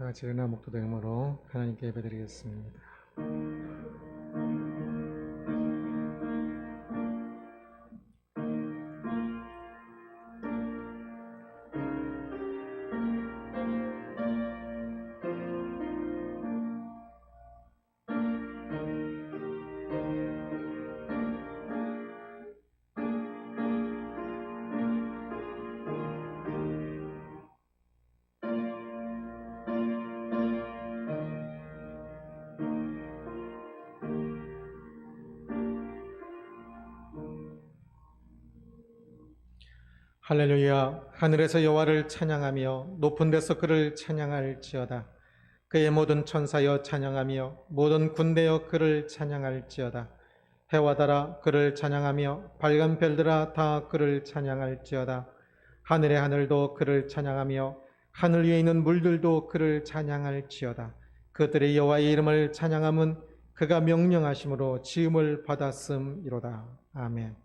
다 같이 일어나 목도대음으로 하나님께 예배드리겠습니다. 할렐루야. 하늘에서 여호와를 찬양하며 높은 데서 그를 찬양할지어다. 그의 모든 천사여 찬양하며 모든 군대여 그를 찬양할지어다. 해와 달아 그를 찬양하며 밝은 별들아 다 그를 찬양할지어다. 하늘의 하늘도 그를 찬양하며 하늘 위에 있는 물들도 그를 찬양할지어다. 그들의 여호와의 이름을 찬양함은 그가 명령하심으로 지음을 받았음이로다. 아멘.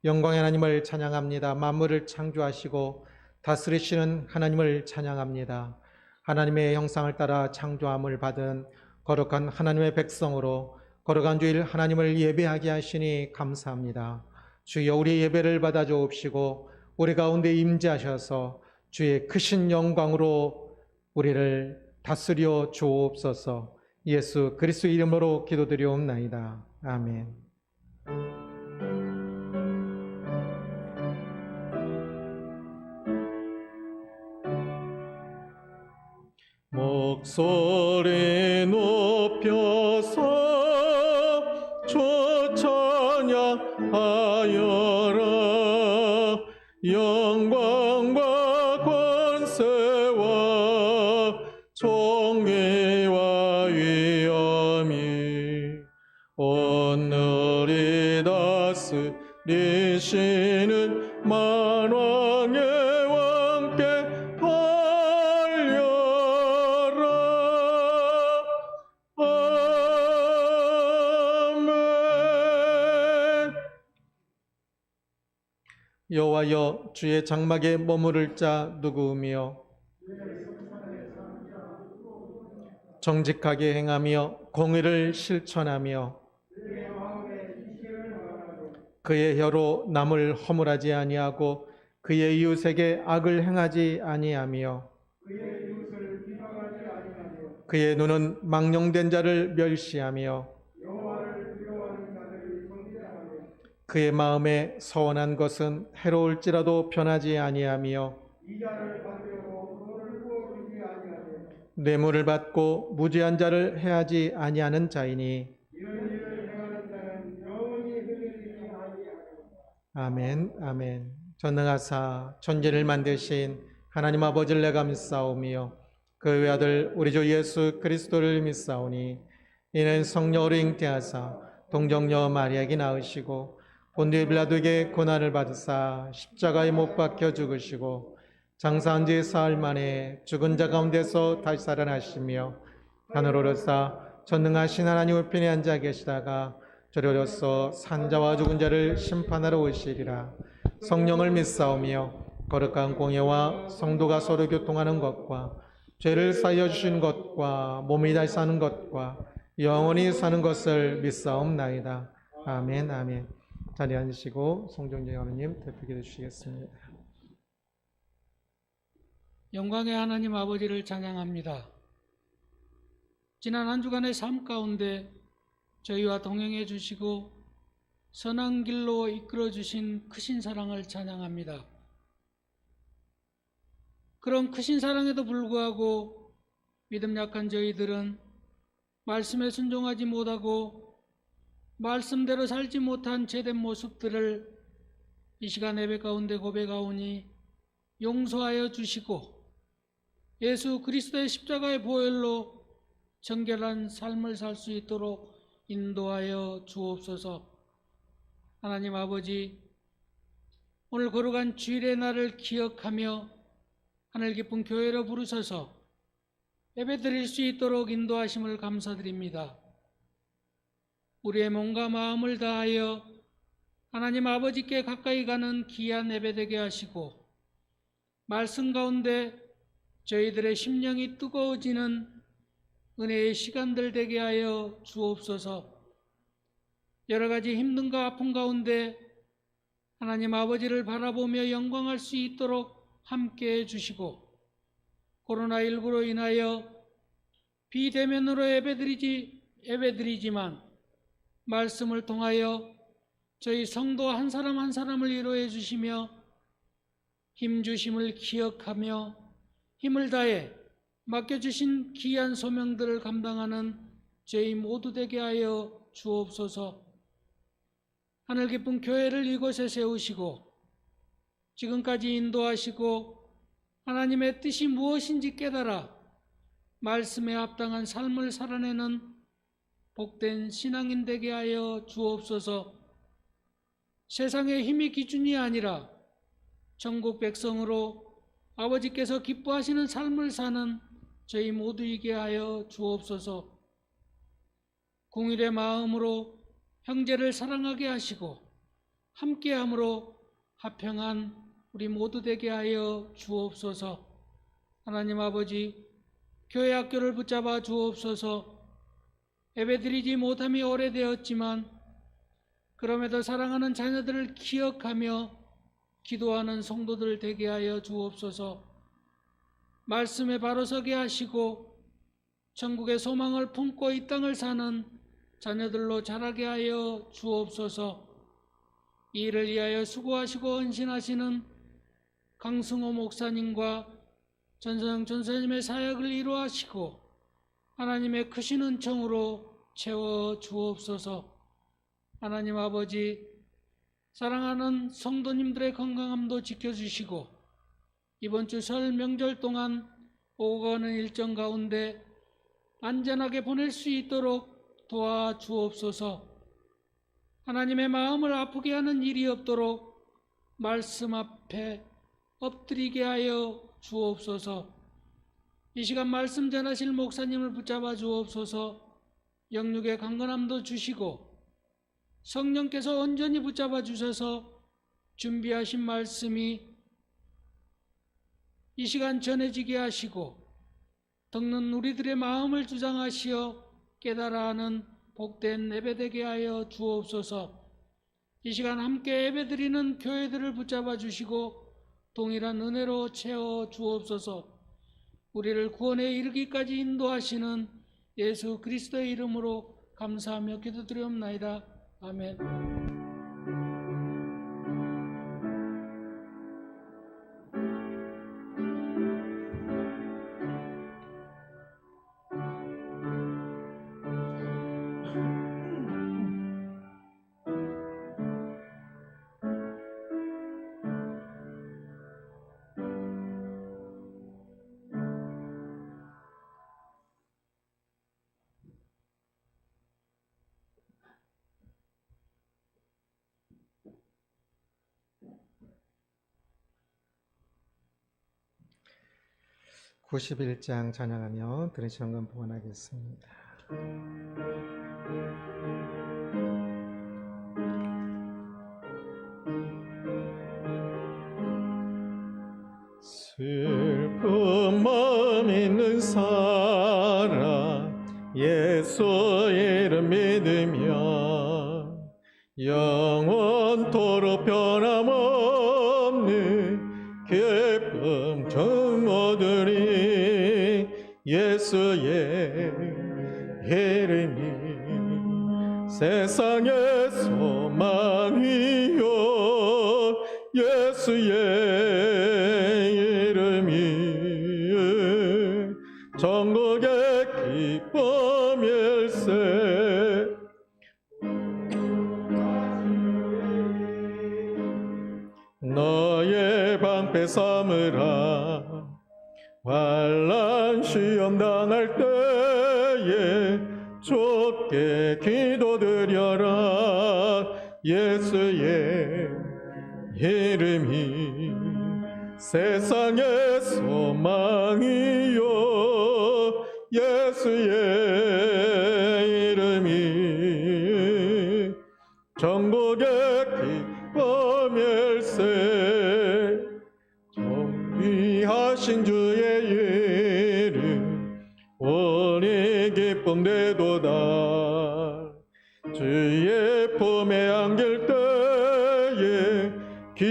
영광의 하나님을 찬양합니다. 만물을 창조하시고 다스리시는 하나님을 찬양합니다. 하나님의 형상을 따라 창조함을 받은 거룩한 하나님의 백성으로 거룩한 주일 하나님을 예배하게 하시니 감사합니다. 주여 우리 예배를 받아 주옵시고 우리 가운데 임재하셔서 주의 크신 영광으로 우리를 다스려 주옵소서. 예수 그리스도 이름으로 기도드리옵나이다. 아멘. 목소리 높여서 주 찬양하여라. 영광과 권세와 존귀와 위엄이 오늘이 다스리시는 만왕의 왕께 여호와여, 주의 장막에 머무를 자 누구며 정직하게 행하며 공의를 실천하며 그의 혀로 남을 허물하지 아니하고 그의 이웃에게 악을 행하지 아니하며 그의 눈은 망령된 자를 멸시하며 그의 마음에 서원한 것은 해로울지라도 변하지 아니하며 뇌물을 받고 무지한 자를 해하지 아니하는 자이니 아멘. 아멘. 전능하사 천지를 만드신 하나님 아버지를 내가 믿사오며 그 외아들 우리 주 예수 그리스도를 믿사오니 이는 성령으로 잉태하사 동정녀 마리아에게 낳으시고 본디오 빌라도에게 고난을 받으사 십자가에 못 박혀 죽으시고 장사한 지 사흘 만에 죽은 자 가운데서 다시 살아나시며 하늘로 오르사 전능하신 하나님 우편에 앉아 계시다가 저리로서 산자와 죽은 자를 심판하러 오시리라. 성령을 믿사오며 거룩한 공예와 성도가 서로 교통하는 것과 죄를 사하여 주신 것과 몸이 다시 사는 것과 영원히 사는 것을 믿사옵나이다. 아멘. 아멘. 자리에 앉으시고 송정재 하나님 대표기도 주시겠습니다. 영광의 하나님 아버지를 찬양합니다. 지난 한 주간의 삶 가운데 저희와 동행해 주시고 선한 길로 이끌어 주신 크신 사랑을 찬양합니다. 그런 크신 사랑에도 불구하고 믿음 약한 저희들은 말씀에 순종하지 못하고 말씀대로 살지 못한 죄된 모습들을 이 시간 예배 가운데 고백하오니 용서하여 주시고 예수 그리스도의 십자가의 보혈로 정결한 삶을 살 수 있도록 인도하여 주옵소서. 하나님 아버지, 오늘 거룩한 주일의 날을 기억하며 하늘 깊은 교회로 부르셔서 예배 드릴 수 있도록 인도하심을 감사드립니다. 우리의 몸과 마음을 다하여 하나님 아버지께 가까이 가는 귀한 예배 되게 하시고 말씀 가운데 저희들의 심령이 뜨거워지는 은혜의 시간들 되게 하여 주옵소서. 여러 가지 힘듦과 아픔 가운데 하나님 아버지를 바라보며 영광할 수 있도록 함께해 주시고, 코로나19로 인하여 비대면으로 예배드리지만 말씀을 통하여 저희 성도 한 사람 한 사람을 위로해 주시며 힘 주심을 기억하며 힘을 다해 맡겨주신 귀한 소명들을 감당하는 저희 모두 되게 하여 주옵소서. 하늘 깊은 교회를 이곳에 세우시고 지금까지 인도하시고 하나님의 뜻이 무엇인지 깨달아 말씀에 합당한 삶을 살아내는 복된 신앙인 되게 하여 주옵소서. 세상의 힘이 기준이 아니라 전국 백성으로 아버지께서 기뻐하시는 삶을 사는 저희 모두이게 하여 주옵소서. 공일의 마음으로 형제를 사랑하게 하시고 함께함으로 화평한 우리 모두 되게 하여 주옵소서. 하나님 아버지, 교회 학교를 붙잡아 주옵소서. 예배드리지 못함이 오래되었지만 그럼에도 사랑하는 자녀들을 기억하며 기도하는 성도들 되게 하여 주옵소서. 말씀에 바로 서게 하시고 천국의 소망을 품고 이 땅을 사는 자녀들로 자라게 하여 주옵소서. 이 일을 위하여 수고하시고 헌신하시는 강승호 목사님과 전선영 전사님의 사역을 이루하시고 하나님의 크신 은총으로 채워 주옵소서. 하나님 아버지, 사랑하는 성도님들의 건강함도 지켜주시고 이번 주 설 명절 동안 오고 가는 일정 가운데 안전하게 보낼 수 있도록 도와주옵소서. 하나님의 마음을 아프게 하는 일이 없도록 말씀 앞에 엎드리게 하여 주옵소서. 이 시간 말씀 전하실 목사님을 붙잡아 주옵소서. 영육의 강건함도 주시고 성령께서 온전히 붙잡아 주셔서 준비하신 말씀이 이 시간 전해지게 하시고 듣는 우리들의 마음을 주장하시어 깨달아 하는 복된 예배되게 하여 주옵소서. 이 시간 함께 예배드리는 교회들을 붙잡아 주시고 동일한 은혜로 채워 주옵소서. 우리를 구원에 이르기까지 인도하시는 예수 그리스도의 이름으로 감사하며 기도드리옵나이다. 아멘. 91장 찬양하며 들으시는 건 봉헌하겠습니다. 슬픈 마음 있는 사람 예수 이름 믿으며 영원토록 변함없는 기쁨 전 얻으리. 예수의 이름이 세상의 소망이요 예수의 이름이 전국의 기쁨일세. 너의 방패 삼으라. 환난 시험 당할 때에 좁게 기도드려라. 예수의 이름이 세상의 소망이요 예수의 이름이 전국의 기쁨일세. 존귀하신 주의 이름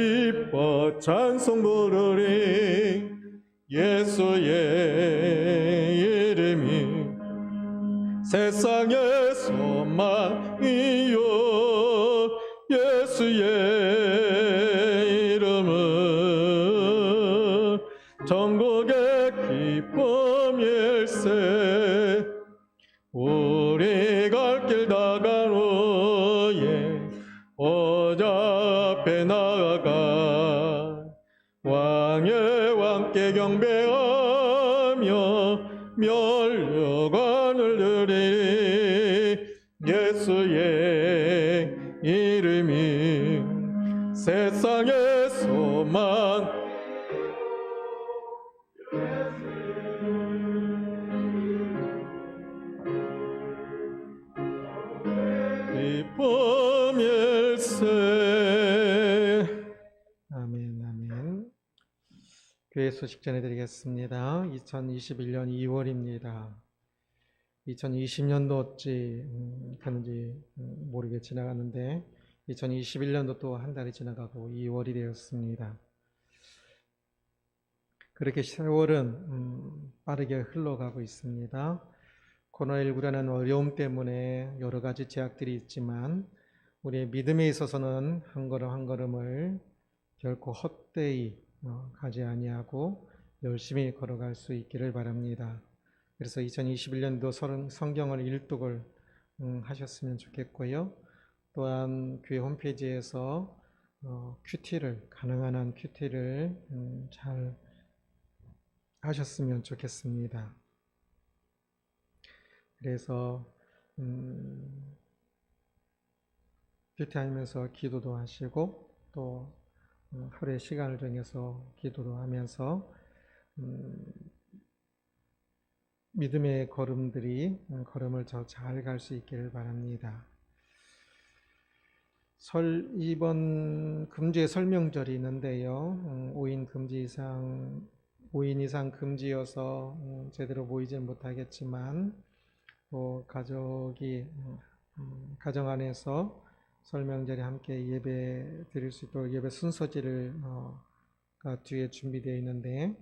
기뻐 찬송 부르리 예수의 이름이 세상의 소망이요 예수의 이름은 전국의 기쁨일세 우리 갈 길 다간 후에 어자앞에 나아가 왕의 왕께 경배하며 멸류관을 드리리 예수의 이름이 세상의 소망 기쁨일세. 아멘, 아멘. 교회 소식 전해드리겠습니다. 2021년 2월입니다. 2020년도 어찌 가는지 모르게 지나갔는데 2021년도 또 한 달이 지나가고 2월이 되었습니다. 그렇게 세월은 빠르게 흘러가고 있습니다. 코로나19라는 어려움 때문에 여러 가지 제약들이 있지만 우리의 믿음에 있어서는 한 걸음 한 걸음을 결코 헛되이 가지 아니하고 열심히 걸어갈 수 있기를 바랍니다. 그래서 2021년도 성경을 일독을 하셨으면 좋겠고요. 또한 교회 홈페이지에서 큐티를 가능한 한 큐티를 잘 하셨으면 좋겠습니다. 그래서 큐티하면서 기도도 하시고 또 하루에 시간을 정해서 기도도 하면서 믿음의 걸음을 더 잘 갈 수 있기를 바랍니다. 이번 금주의 설명절이 있는데요. 5인 이상 금지여서 제대로 모이지 못하겠지만 또 가정 안에서 설명절에 함께 예배 드릴 수 있도록 예배 순서지를 뒤에 준비되어 있는데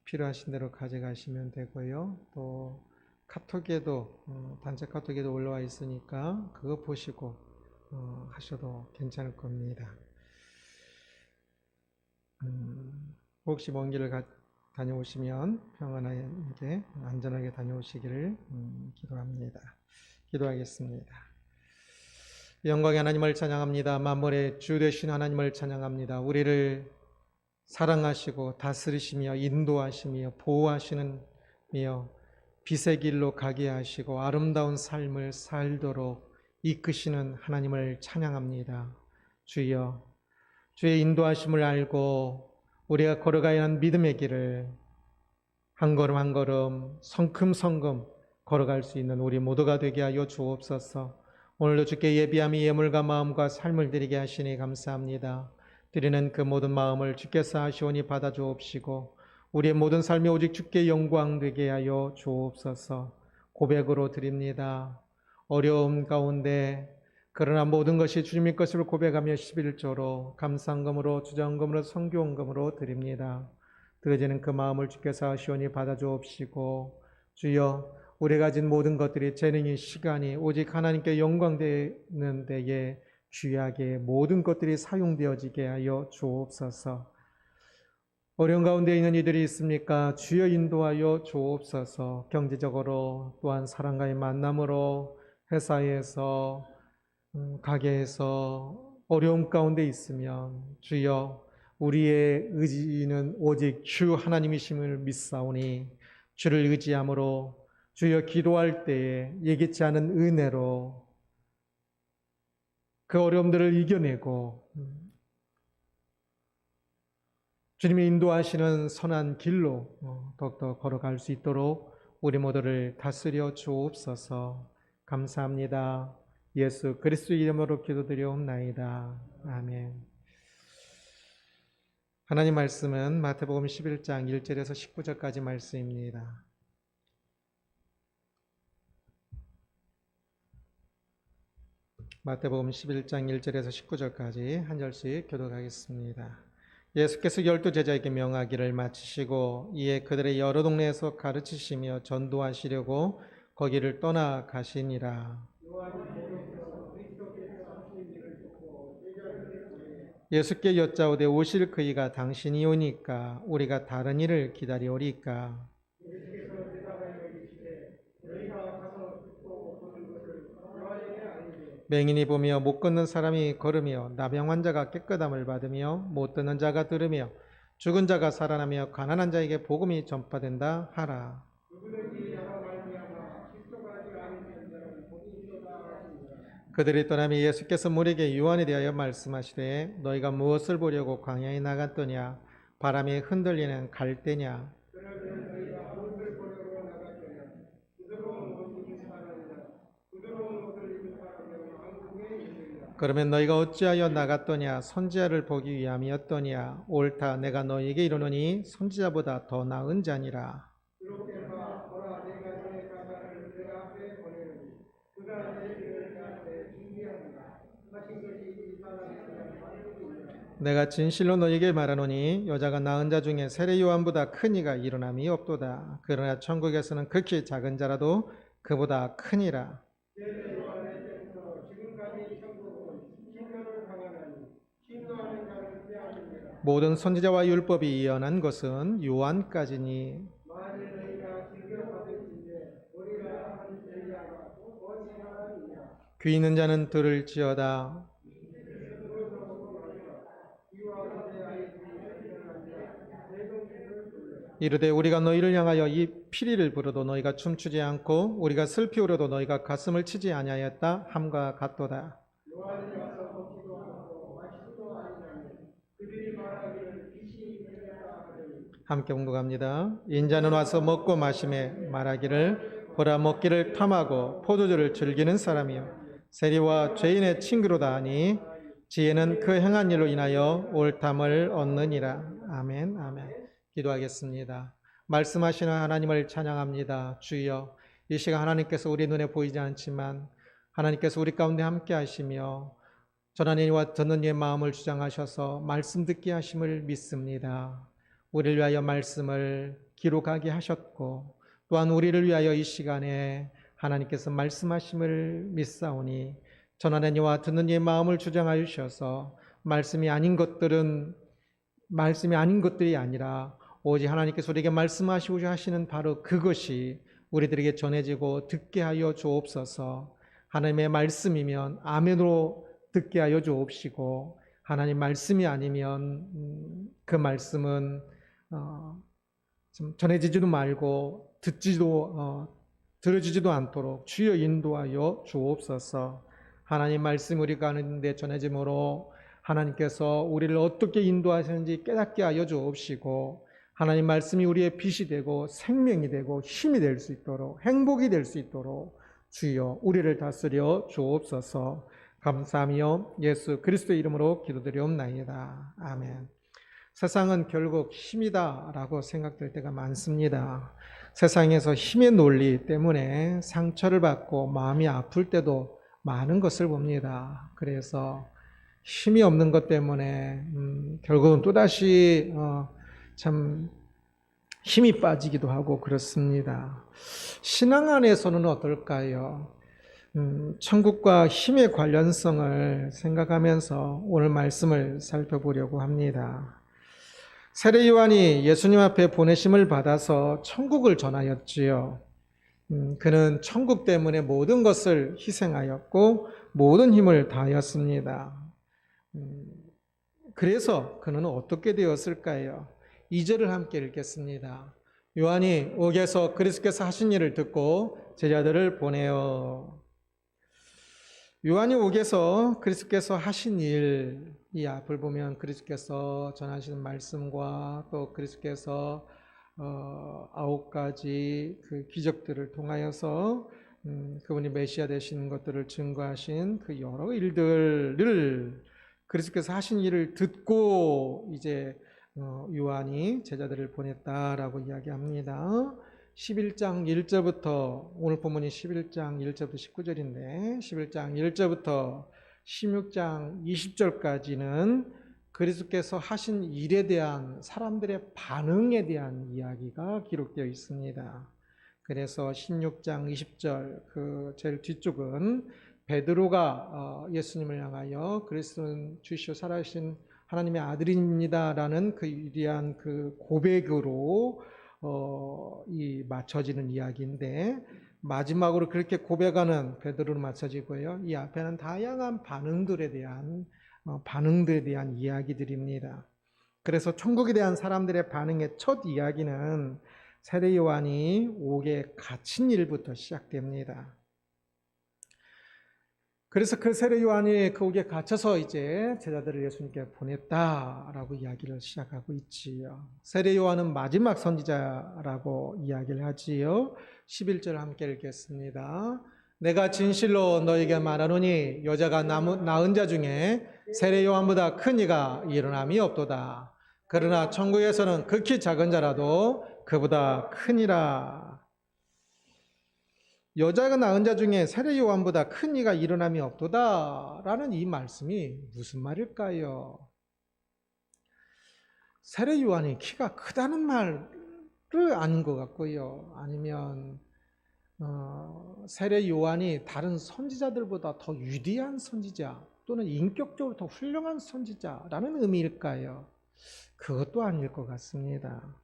필요하신 대로 가져가시면 되고요. 또 카톡에도 단체 카톡에도 올라와 있으니까 그거 보시고 하셔도 괜찮을 겁니다. 혹시 먼 길을 다녀오시면 평안하게 안전하게 다녀오시기를 기도합니다. 기도하겠습니다. 영광의 하나님을 찬양합니다. 만물의 주 되신 하나님을 찬양합니다. 우리를 사랑하시고 다스리시며 인도하시며 보호하시며 빛의 길로 가게 하시고 아름다운 삶을 살도록 이끄시는 하나님을 찬양합니다. 주여, 주의 인도하심을 알고 우리가 걸어가야 하는 믿음의 길을 한 걸음 한 걸음 성큼성큼 걸어갈 수 있는 우리 모두가 되게 하여 주옵소서. 오늘도 주께 예비함이 예물과 마음과 삶을 드리게 하시니 감사합니다. 드리는 그 모든 마음을 주께서 하시오니 받아 주옵시고 우리의 모든 삶이 오직 주께 영광 되게 하여 주옵소서. 고백으로 드립니다. 어려움 가운데 그러나 모든 것이 주님의 것을 고백하며 11조로 감상금으로 주정금으로 성교원금으로 드립니다. 드려지는 그 마음을 주께서 하시오니 받아 주옵시고 주여 우리가 가진 모든 것들이 재능이 시간이 오직 하나님께 영광되는 데에 귀하게 모든 것들이 사용되어지게 하여 주옵소서. 어려운 가운데 있는 이들이 있습니까? 주여 인도하여 주옵소서. 경제적으로 또한 사람과의 만남으로 회사에서 가게에서 어려움 가운데 있으면 주여 우리의 의지는 오직 주 하나님이심을 믿사오니 주를 의지함으로 주여 기도할 때에 예기치 않은 은혜로 그 어려움들을 이겨내고 주님이 인도하시는 선한 길로 더욱더 걸어갈 수 있도록 우리 모두를 다스려 주옵소서. 감사합니다. 예수 그리스도 이름으로 기도드리옵나이다. 아멘. 하나님 말씀은 마태복음 11장 1절에서 19절까지 말씀입니다. 마태복음 11장 1절에서 19절까지 한 절씩 교독하겠습니다. 예수께서 12제자에게 명하기를 마치시고 이에 그들의 여러 동네에서 가르치시며 전도하시려고 거기를 떠나 가시니라. 예수께 여짜오되 오실 그이가 당신이 오니까 우리가 다른 일을 기다리오리까. 맹인이 보며 못 걷는 사람이 걸으며 나병 환자가 깨끗함을 받으며 못 듣는 자가 들으며 죽은 자가 살아나며 가난한 자에게 복음이 전파된다 하라. 그들이 떠나며 예수께서 무리에게 유언에 대하여 말씀하시되 너희가 무엇을 보려고 광야에 나갔더냐. 바람에 흔들리는 갈대냐. 그러면 너희가 어찌하여 나갔더냐. 선지자를 보기 위함이었더냐. 옳다. 내가 너희에게 이르노니 선지자보다 더 나은 자니라. 내가 진실로 너희에게 말하노니 여자가 낳은 자 중에 세례 요한보다 큰 이가 일어남이 없도다. 그러나 천국에서는 극히 작은 자라도 그보다 크니라. 모든 선지자와 율법이 예언한 것은 요한까지니. 귀 있는 자는 들을지어다. 이르되 우리가 너희를 향하여 이 피리를 불어도 너희가 춤추지 않고 우리가 슬피 울어도 너희가 가슴을 치지 아니하였다 함과 같도다. 함께 공독합니다. 인자는 와서 먹고 마시매 말하기를 보라 먹기를 탐하고 포도주를 즐기는 사람이요 세리와 죄인의 친구로다 하니 지혜는 그 행한 일로 인하여 옳담을 얻느니라. 아멘. 아멘. 기도하겠습니다. 말씀하시는 하나님을 찬양합니다. 주여, 이 시간 하나님께서 우리 눈에 보이지 않지만 하나님께서 우리 가운데 함께 하시며 전하는 이와 듣는 이의 마음을 주장하셔서 말씀 듣게 하심을 믿습니다. 우리를 위하여 말씀을 기록하게 하셨고 또한 우리를 위하여 이 시간에 하나님께서 말씀하심을 믿사오니 전하는 이와 듣는 이의 마음을 주장하여 주셔서 말씀이 아닌 것들이 아니라 오직 하나님께서 우리에게 말씀하시고자 하시는 바로 그것이 우리들에게 전해지고 듣게 하여 주옵소서. 하나님의 말씀이면 아멘으로 듣게 하여 주옵시고 하나님 말씀이 아니면 그 말씀은 좀 전해지지도 말고 들어지지도 않도록 주여 인도하여 주옵소서. 하나님 말씀 우리 가운데 전해짐으로 하나님께서 우리를 어떻게 인도하시는지 깨닫게 하여 주옵시고 하나님 말씀이 우리의 빛이 되고 생명이 되고 힘이 될 수 있도록 행복이 될 수 있도록 주여 우리를 다스려 주옵소서. 감사하며 예수 그리스도의 이름으로 기도드리옵나이다. 아멘. 세상은 결국 힘이다라고 생각될 때가 많습니다. 세상에서 힘의 논리 때문에 상처를 받고 마음이 아플 때도 많은 것을 봅니다. 그래서 힘이 없는 것 때문에 결국은 또다시 참 힘이 빠지기도 하고 그렇습니다. 신앙 안에서는 어떨까요? 천국과 힘의 관련성을 생각하면서 오늘 말씀을 살펴보려고 합니다. 세례 요한이 예수님 앞에 보내심을 받아서 천국을 전하였지요. 그는 천국 때문에 모든 것을 희생하였고 모든 힘을 다하였습니다. 그래서 그는 어떻게 되었을까요? 2절을 함께 읽겠습니다. 요한이 옥에서 그리스도께서 하신 일을 듣고 제자들을 보내어. 요한이 옥에서 그리스도께서 하신 일, 이 앞을 보면 그리스도께서 전하시는 말씀과 또 그리스도께서 9가지 그 기적들을 통하여서 그분이 메시아 되시는 것들을 증거하신 그 여러 일들을 그리스도께서 하신 일을 듣고 이제 요한이 제자들을 보냈다라고 이야기합니다. 11장 1절부터 오늘 본문이 11장 1절부터 19절인데 11장 1절부터 16장 20절까지는 그리스도께서 하신 일에 대한 사람들의 반응에 대한 이야기가 기록되어 있습니다. 그래서 16장 20절 그 제일 뒤쪽은 베드로가 예수님을 향하여 그리스도는 주시오 살아계신 하나님의 아들입니다라는 그 위대한 그 고백으로 맞춰지는 이야기인데, 마지막으로 그렇게 고백하는 베드로로 맞춰지고요. 이 앞에는 다양한 반응들에 대한 이야기들입니다. 그래서 천국에 대한 사람들의 반응의 첫 이야기는 세례 요한이 옥에 갇힌 일부터 시작됩니다. 그래서 그 세례 요한이 그 옥에 갇혀서 이제 제자들을 예수님께 보냈다라고 이야기를 시작하고 있지요. 세례 요한은 마지막 선지자라고 이야기를 하지요. 11절 함께 읽겠습니다. 내가 진실로 너에게 말하노니 여자가 낳은 자 중에 세례 요한보다 큰 이가 일어남이 없도다. 그러나 천국에서는 극히 작은 자라도 그보다 크니라. 여자가 낳은 자 중에 세례 요한보다 큰 이가 일어남이 없도다라는 이 말씀이 무슨 말일까요? 세례 요한이 키가 크다는 말을 아닌 것 같고요. 아니면 세례 요한이 다른 선지자들보다 더 위대한 선지자 또는 인격적으로 더 훌륭한 선지자라는 의미일까요? 그것도 아닐 것 같습니다.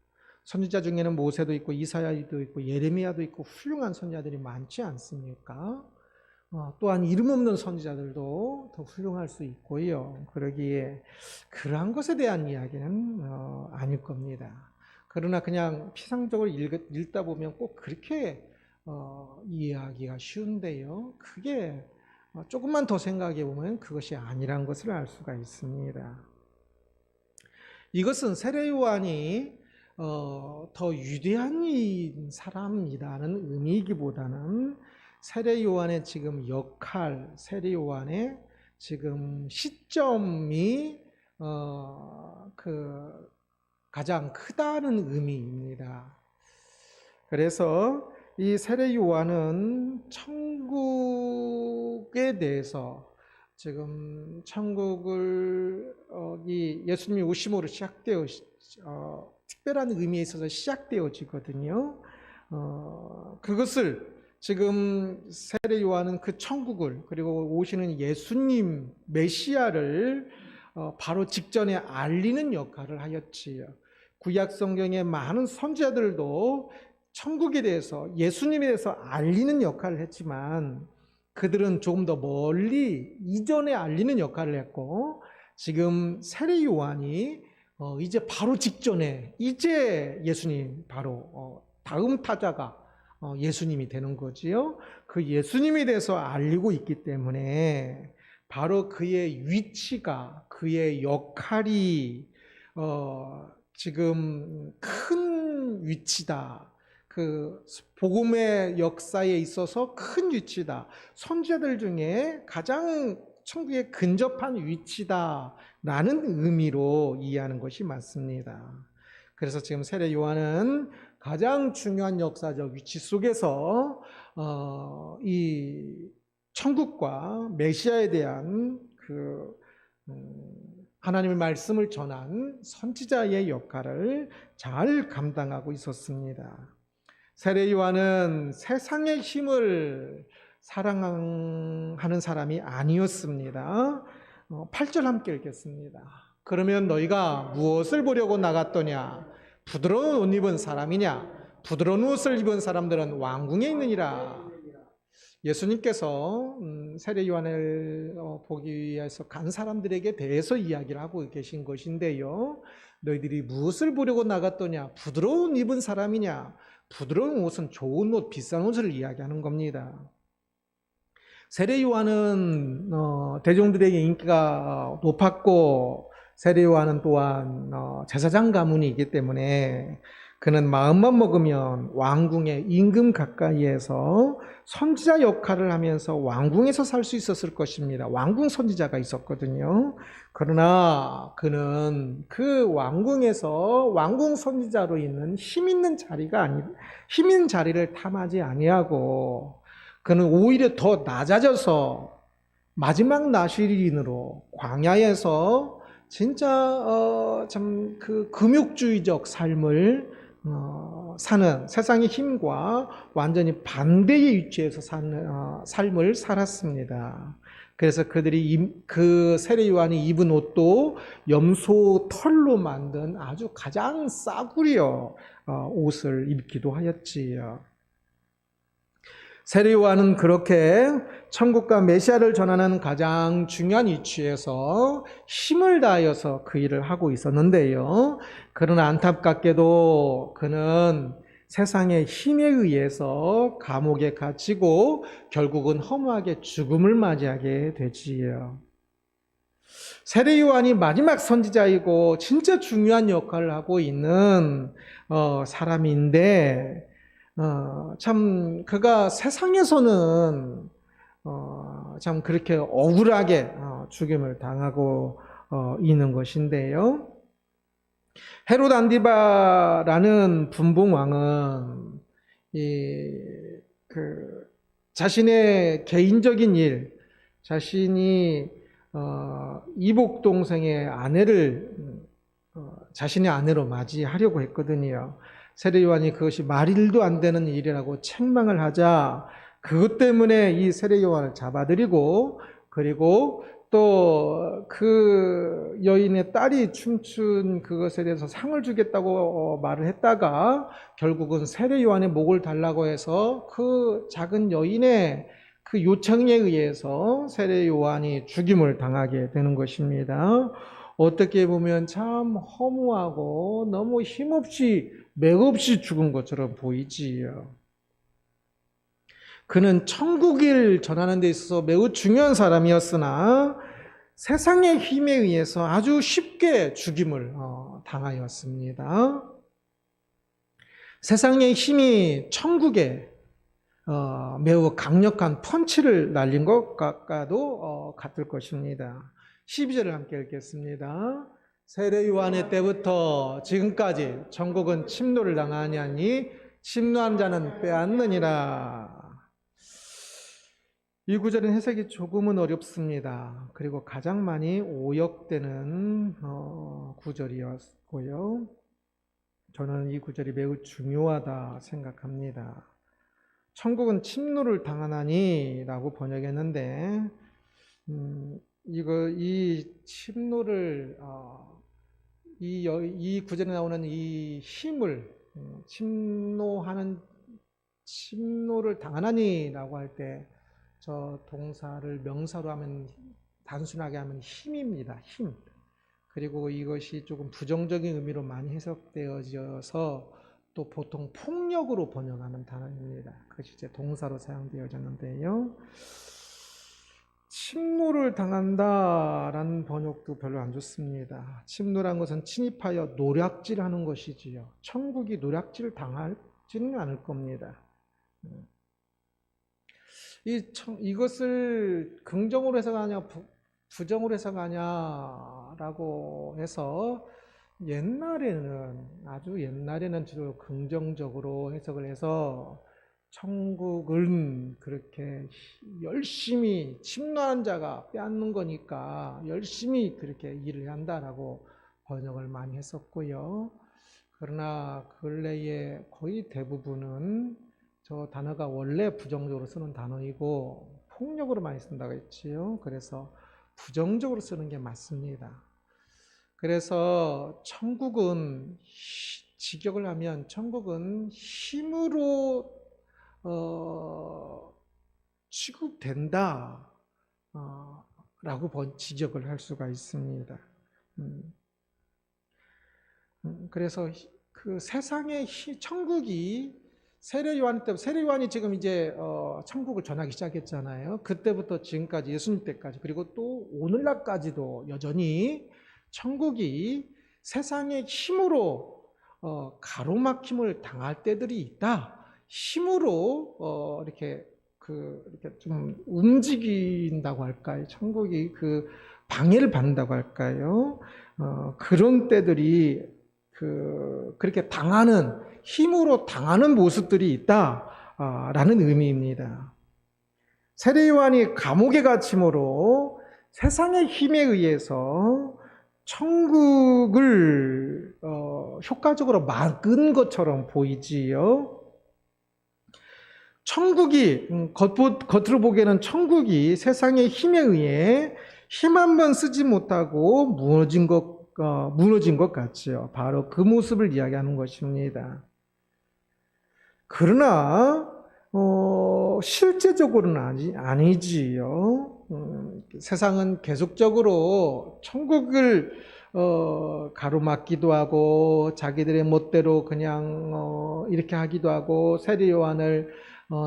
선지자 중에는 모세도 있고 이사야도 있고 예레미야도 있고 훌륭한 선지자들이 많지 않습니까? 또한 이름 없는 선지자들도 더 훌륭할 수 있고요. 그러기에 그러한 것에 대한 이야기는 아닐 겁니다. 그러나 그냥 피상적으로 읽다 보면 꼭 그렇게 이해하기가 쉬운데요. 그게 조금만 더 생각해 보면 그것이 아니란 것을 알 수가 있습니다. 이것은 세례 요한이 더 위대한 사람이라는 의미이기보다는 세례 요한의 지금 역할, 세례 요한의 지금 시점이 가장 크다는 의미입니다. 그래서 이 세례 요한은 천국에 대해서 지금 천국을 예수님이 오심으로 특별한 의미에 있어서 시작되어지거든요. 그것을 지금 세례 요한은 그 천국을 그리고 오시는 예수님 메시아를 바로 직전에 알리는 역할을 하였지요. 구약 성경의 많은 선지자들도 천국에 대해서 예수님에 대해서 알리는 역할을 했지만 그들은 조금 더 멀리 이전에 알리는 역할을 했고, 지금 세례 요한이 이제 바로 직전에 이제 예수님 바로 다음 타자가 예수님이 되는 거지요. 그 예수님에 대해서 알리고 있기 때문에 바로 그의 위치가, 그의 역할이 지금 큰 위치다. 그 복음의 역사에 있어서 큰 위치다. 선지자들 중에 가장 천국에 근접한 위치다라는 의미로 이해하는 것이 맞습니다. 그래서 지금 세례 요한은 가장 중요한 역사적 위치 속에서 이 천국과 메시아에 대한 하나님의 말씀을 전한 선지자의 역할을 잘 감당하고 있었습니다. 세례 요한은 세상의 힘을 사랑하는 사람이 아니었습니다. 8절 함께 읽겠습니다. 그러면 너희가 무엇을 보려고 나갔더냐? 부드러운 옷 입은 사람이냐? 부드러운 옷을 입은 사람들은 왕궁에 있느니라. 예수님께서 세례 요한을 보기 위해서 간 사람들에게 대해서 이야기를 하고 계신 것인데요. 너희들이 무엇을 보려고 나갔더냐? 부드러운 옷 입은 사람이냐? 부드러운 옷은 좋은 옷, 비싼 옷을 이야기하는 겁니다. 세례 요한은 대중들에게 인기가 높았고, 세례 요한은 또한 제사장 가문이기 때문에 그는 마음만 먹으면 왕궁의 임금 가까이에서 선지자 역할을 하면서 왕궁에서 살 수 있었을 것입니다. 왕궁 선지자가 있었거든요. 그러나 그는 그 왕궁에서 왕궁 선지자로 있는 힘 있는 자리를 탐하지 아니하고, 그는 오히려 더 낮아져서 마지막 나시린으로 광야에서 진짜 참 그 금욕주의적 삶을 사는 세상의 힘과 완전히 반대의 위치에서 사는 삶을 살았습니다. 그래서 그들이 그 세례 요한이 입은 옷도 염소 털로 만든 아주 가장 싸구려 옷을 입기도 하였지요. 세례 요한은 그렇게 천국과 메시아를 전하는 가장 중요한 위치에서 힘을 다하여서 그 일을 하고 있었는데요. 그러나 안타깝게도 그는 세상의 힘에 의해서 감옥에 갇히고 결국은 허무하게 죽음을 맞이하게 되지요. 세례 요한이 마지막 선지자이고 진짜 중요한 역할을 하고 있는 사람인데 참 그가 세상에서는 참 그렇게 억울하게 죽임을 당하고 있는 것인데요. 헤롯 안디바라는 분봉 왕은 자신의 개인적인 일, 자신이 이복 동생의 아내를 자신의 아내로 맞이하려고 했거든요. 세례 요한이 그것이 말일도 안 되는 일이라고 책망을 하자 그것 때문에 이 세례 요한을 잡아들이고 그리고 또 그 여인의 딸이 춤춘 그것에 대해서 상을 주겠다고 말을 했다가 결국은 세례 요한의 목을 달라고 해서 그 작은 여인의 그 요청에 의해서 세례 요한이 죽임을 당하게 되는 것입니다. 어떻게 보면 참 허무하고 너무 힘없이 맥없이 죽은 것처럼 보이지요. 그는 천국을 전하는 데 있어서 매우 중요한 사람이었으나 세상의 힘에 의해서 아주 쉽게 죽임을 당하였습니다. 세상의 힘이 천국에 매우 강력한 펀치를 날린 것과도 같을 것입니다. 12절을 함께 읽겠습니다. 세례 요한의 때부터 지금까지 천국은 침노를 당하냐니 침노한 자는 빼앗느니라. 이 구절은 해석이 조금은 어렵습니다. 그리고 가장 많이 오역되는 구절이었고요. 저는 이 구절이 매우 중요하다 생각합니다. 천국은 침노를 당하나니 라고 번역했는데 이 침노를 이 구절에 나오는 이 힘을 침노를 당하나니라고 할 때 저 동사를 명사로 하면 단순하게 하면 힘입니다. 힘. 그리고 이것이 조금 부정적인 의미로 많이 해석되어져서 또 보통 폭력으로 번역하는 단어입니다. 그것이 이제 동사로 사용되어졌는데요. 침노를 당한다라는 번역도 별로 안 좋습니다. 침노란 것은 침입하여 노략질하는 것이지요. 천국이 노략질을 당하지는 않을 겁니다. 이것을 긍정으로 해석하냐 부정으로 해석하냐라고 해서 아주 옛날에는 주로 긍정적으로 해석을 해서 천국은 그렇게 열심히 침노하는 자가 빼앗는 거니까 열심히 그렇게 일을 한다라고 번역을 많이 했었고요. 그러나 근래에 거의 대부분은 저 단어가 원래 부정적으로 쓰는 단어이고 폭력으로 많이 쓴다고 했지요. 그래서 부정적으로 쓰는 게 맞습니다. 그래서 천국은 직역을 하면 천국은 힘으로 취급된다 라고 직역을 할 수가 있습니다. 그래서 그 세상의 천국이 세례 요한이 지금 이제 천국을 전하기 시작했잖아요. 그때부터 지금까지 예수님 때까지 그리고 또 오늘날까지도 여전히 천국이 세상의 힘으로 가로막힘을 당할 때들이 있다. 힘으로 이렇게 좀 움직인다고 할까요? 천국이 그 방해를 받는다고 할까요? 그런 때들이 그렇게 힘으로 당하는 모습들이 있다라는 의미입니다. 세례 요한이 감옥에 갇힘으로 세상의 힘에 의해서 천국을 효과적으로 막은 것처럼 보이지요. 천국이 겉으로 보기에는 천국이 세상의 힘에 의해 힘 한 번 쓰지 못하고 무너진 것 같지요. 바로 그 모습을 이야기하는 것입니다. 그러나 실제적으로는 아니지요. 세상은 계속적으로 천국을 가로막기도 하고 자기들의 멋대로 그냥 이렇게 하기도 하고 세례 요한을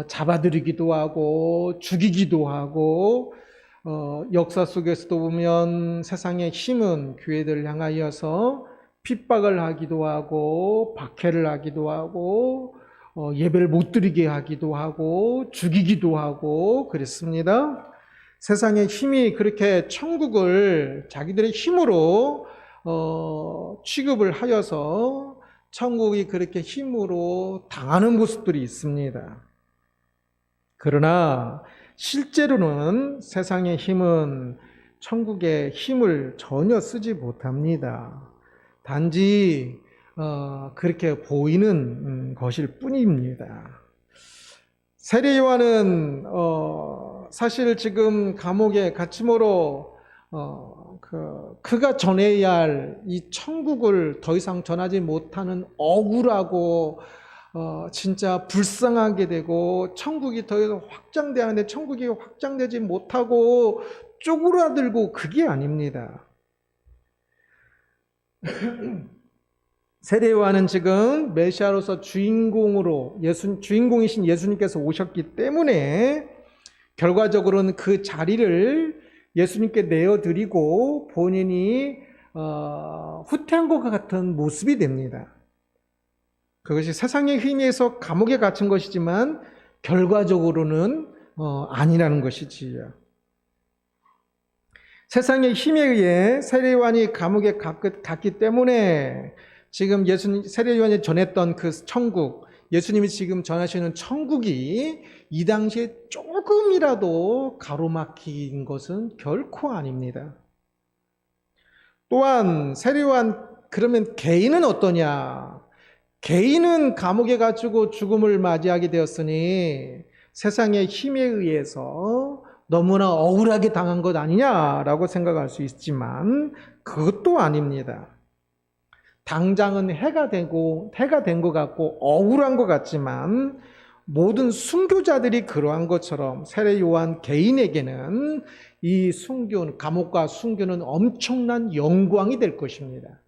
잡아들이기도 하고 죽이기도 하고 역사 속에서도 보면 세상의 힘은 교회들을 향하여서 핍박을 하기도 하고 박해를 하기도 하고 예배를 못 드리게 하기도 하고 죽이기도 하고 그랬습니다. 세상의 힘이 그렇게 천국을 자기들의 힘으로 취급을 하여서 천국이 그렇게 힘으로 당하는 모습들이 있습니다. 그러나 실제로는 세상의 힘은 천국의 힘을 전혀 쓰지 못합니다. 단지 그렇게 보이는 것일 뿐입니다. 세례 요한은 사실 지금 감옥에 갇힘으로 그가 전해야 할 이 천국을 더 이상 전하지 못하는 억울하고 진짜 불쌍하게 되고 천국이 더 이상 확장돼야 하는데 천국이 확장되지 못하고 쪼그라들고 그게 아닙니다. 세례 요한은 지금 메시아로서 주인공이신 예수님께서 오셨기 때문에 결과적으로는 그 자리를 예수님께 내어드리고 본인이 후퇴한 것 같은 모습이 됩니다. 그것이 세상의 힘에 의해서 감옥에 갇힌 것이지만 결과적으로는 아니라는 것이지요. 세상의 힘에 의해 세례 요한이 감옥에 갔기 때문에 지금 세례 요한이 전했던 그 천국, 예수님이 지금 전하시는 천국이 이 당시에 조금이라도 가로막힌 것은 결코 아닙니다. 또한 세례 요한 그러면 개인은 어떠냐? 개인은 감옥에 갇히고 죽음을 맞이하게 되었으니 세상의 힘에 의해서 너무나 억울하게 당한 것 아니냐라고 생각할 수 있지만 그것도 아닙니다. 당장은 해가 된 것 같고 억울한 것 같지만 모든 순교자들이 그러한 것처럼 세례 요한 개인에게는 이 순교는, 감옥과 순교는 엄청난 영광이 될 것입니다.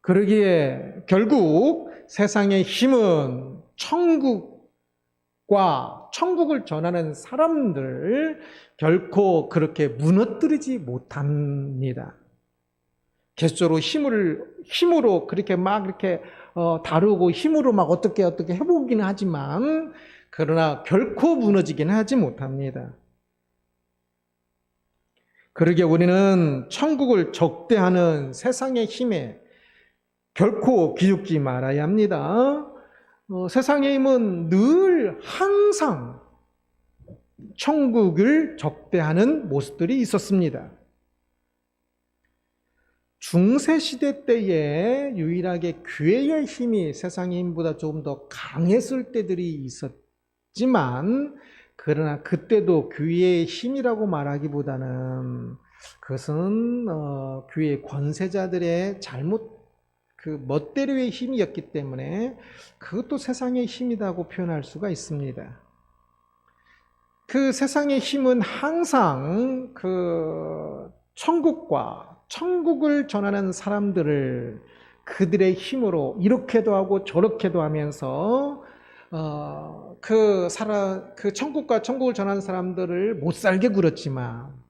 그러기에 결국 세상의 힘은 천국을 전하는 사람들 결코 그렇게 무너뜨리지 못합니다. 계속적으로 힘으로 그렇게 막 이렇게 다루고 힘으로 막 어떻게 해보기는 하지만 그러나 결코 무너지기는 하지 못합니다. 그러기에 우리는 천국을 적대하는 세상의 힘에 결코 기죽지 말아야 합니다. 세상의 힘은 늘 항상 천국을 적대하는 모습들이 있었습니다. 중세시대 때에 유일하게 교회의 힘이 세상의 힘보다 조금 더 강했을 때들이 있었지만 그러나 그때도 교회의 힘이라고 말하기보다는 그것은 교회 권세자들의 멋대로의 힘이었기 때문에 그것도 세상의 힘이라고 표현할 수가 있습니다. 그 세상의 힘은 항상 그 천국을 전하는 사람들을 그들의 힘으로 이렇게도 하고 저렇게도 하면서 그 천국과 천국을 전하는 사람들을 못 살게 굴었지만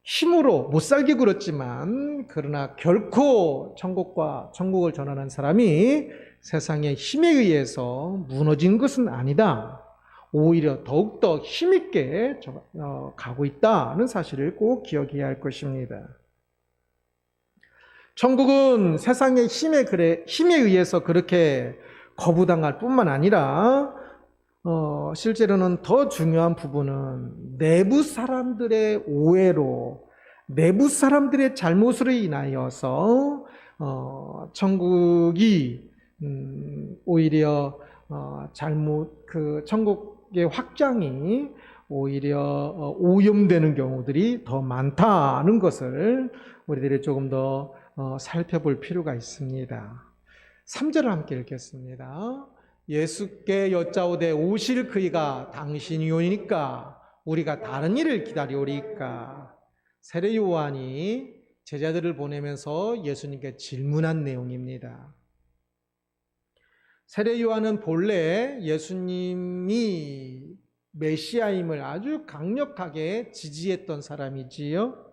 힘으로 못 살게 굴었지만 그러나 결코 천국과 천국을 전하는 사람이 세상의 힘에 의해서 무너진 것은 아니다. 오히려 더욱더 힘있게 가고 있다는 사실을 꼭 기억해야 할 것입니다. 천국은 세상의 힘에 의해서 그렇게 거부당할 뿐만 아니라 실제로는 더 중요한 부분은 내부 사람들의 오해로, 내부 사람들의 잘못으로 인하여서 천국이 오히려 천국의 확장이 오히려 오염되는 경우들이 더 많다는 것을 우리들이 조금 더 살펴볼 필요가 있습니다. 3절을 함께 읽겠습니다. 예수께 여짜오되 오실 그이가 당신이오니까 우리가 다른 일을 기다리오리까. 세례 요한이 제자들을 보내면서 예수님께 질문한 내용입니다. 세례 요한은 본래 예수님이 메시아임을 아주 강력하게 지지했던 사람이지요.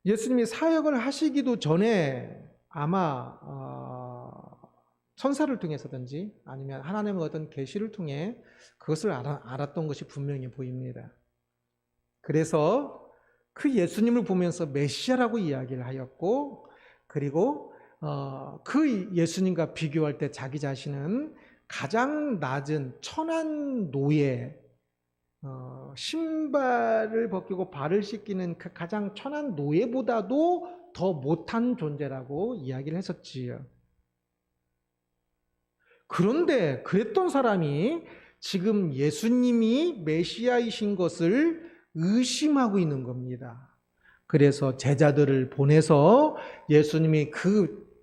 예수님이 사역을 하시기도 전에 아마 천사를 통해서든지 아니면 하나님의 어떤 계시를 통해 그것을 알았던 것이 분명히 보입니다. 그래서 그 예수님을 보면서 메시아라고 이야기를 하였고, 그리고 그 예수님과 비교할 때 자기 자신은 가장 낮은 천한 노예, 신발을 벗기고 발을 씻기는 그 가장 천한 노예보다도 더 못한 존재라고 이야기를 했었지요. 그런데 그랬던 사람이 지금 예수님이 메시아이신 것을 의심하고 있는 겁니다. 그래서 제자들을 보내서 예수님이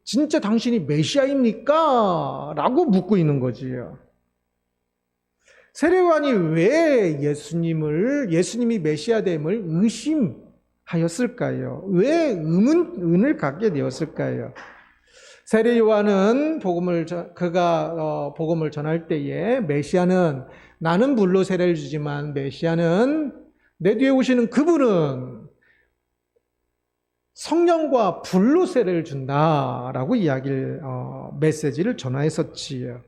진짜 당신이 메시아입니까? 라고 묻고 있는 거지요. 세례 요한이 왜 예수님이 메시아됨을 의심하였을까요? 왜 의문을 갖게 되었을까요? 세례 요한은 복음을 전할 때에 메시아는 나는 물로 세례를 주지만 메시아는 내 뒤에 오시는 그분은 성령과 불로 세례를 준다라고 메시지를 전하였었지요.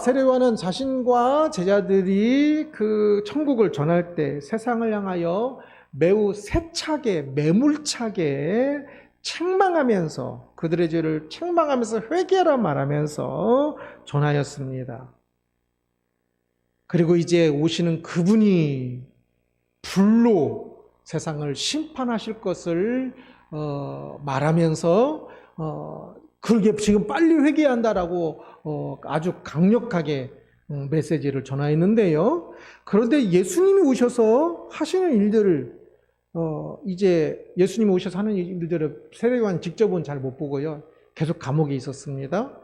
세례 요한은 자신과 제자들이 그 천국을 전할 때 세상을 향하여 매우 세차게, 매몰차게 책망하면서 그들의 죄를 책망하면서 회개하라 말하면서 전하였습니다. 그리고 이제 오시는 그분이 불로 세상을 심판하실 것을 말하면서 그렇게 지금 빨리 회개한다라고 아주 강력하게 메시지를 전하였는데요. 그런데 예수님이 오셔서 하시는 일들을 이제 예수님이 오셔서 하는 일들을 세례 요한 직접은 잘 못 보고요. 계속 감옥에 있었습니다.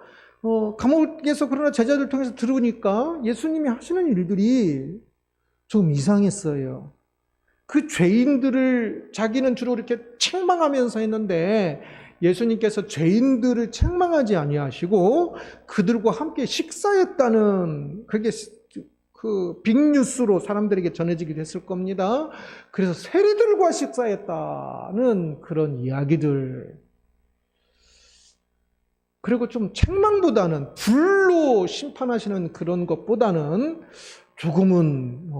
감옥에서 그러나 제자들 통해서 들으니까 예수님이 하시는 일들이 좀 이상했어요. 그 죄인들을 자기는 주로 이렇게 책망하면서 했는데 예수님께서 죄인들을 책망하지 아니하시고 그들과 함께 식사했다는 그게 그 빅뉴스로 사람들에게 전해지기도 했을 겁니다. 그래서 세리들과 식사했다는 그런 이야기들. 그리고 좀 책망보다는 불로 심판하시는 그런 것보다는 조금은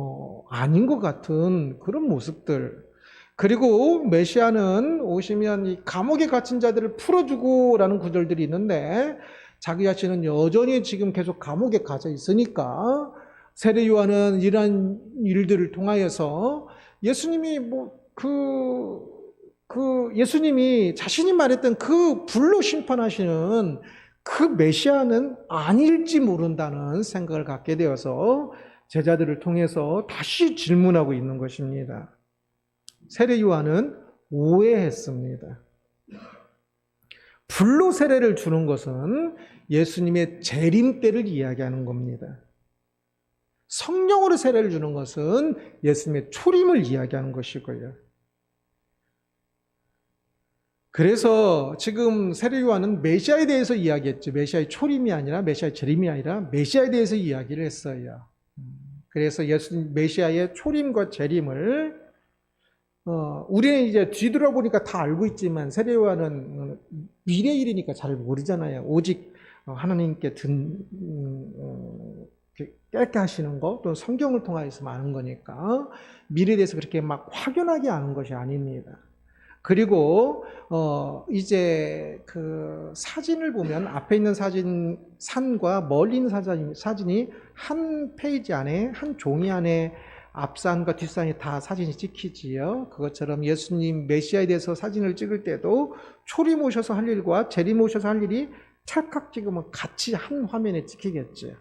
아닌 것 같은 그런 모습들. 그리고 메시아는 오시면 이 감옥에 갇힌 자들을 풀어주고라는 구절들이 있는데 자기 자신은 여전히 지금 계속 감옥에 갇혀 있으니까 세례 요한은 이러한 일들을 통하여서 예수님이 예수님이 자신이 말했던 그 불로 심판하시는 그 메시아는 아닐지 모른다는 생각을 갖게 되어서 제자들을 통해서 다시 질문하고 있는 것입니다. 세례 요한은 오해했습니다. 불로 세례를 주는 것은 예수님의 재림 때를 이야기하는 겁니다. 성령으로 세례를 주는 것은 예수님의 초림을 이야기하는 것이고요. 그래서 지금 세례 요한은 메시아에 대해서 이야기했죠. 메시아의 초림이 아니라 메시아의 재림이 아니라 메시아에 대해서 이야기를 했어요. 그래서 메시아의 초림과 재림을 우리는 이제 뒤돌아보니까 다 알고 있지만 세례 요한은 미래 일이니까 잘 모르잖아요. 오직 하나님께 깨닫게 하시는 것, 또 성경을 통해서 아는 거니까 미래에 대해서 그렇게 막 확연하게 아는 것이 아닙니다. 그리고 이제 그 사진을 보면 앞에 있는 사진, 산과 멀리 있는 사진이 한 페이지 안에, 한 종이 안에 앞산과 뒷산이 다 사진이 찍히지요. 그것처럼 예수님 메시아에 대해서 사진을 찍을 때도 초림 오셔서 할 일과 재림 오셔서 할 일이 찰칵 찍으면 같이 한 화면에 찍히겠죠.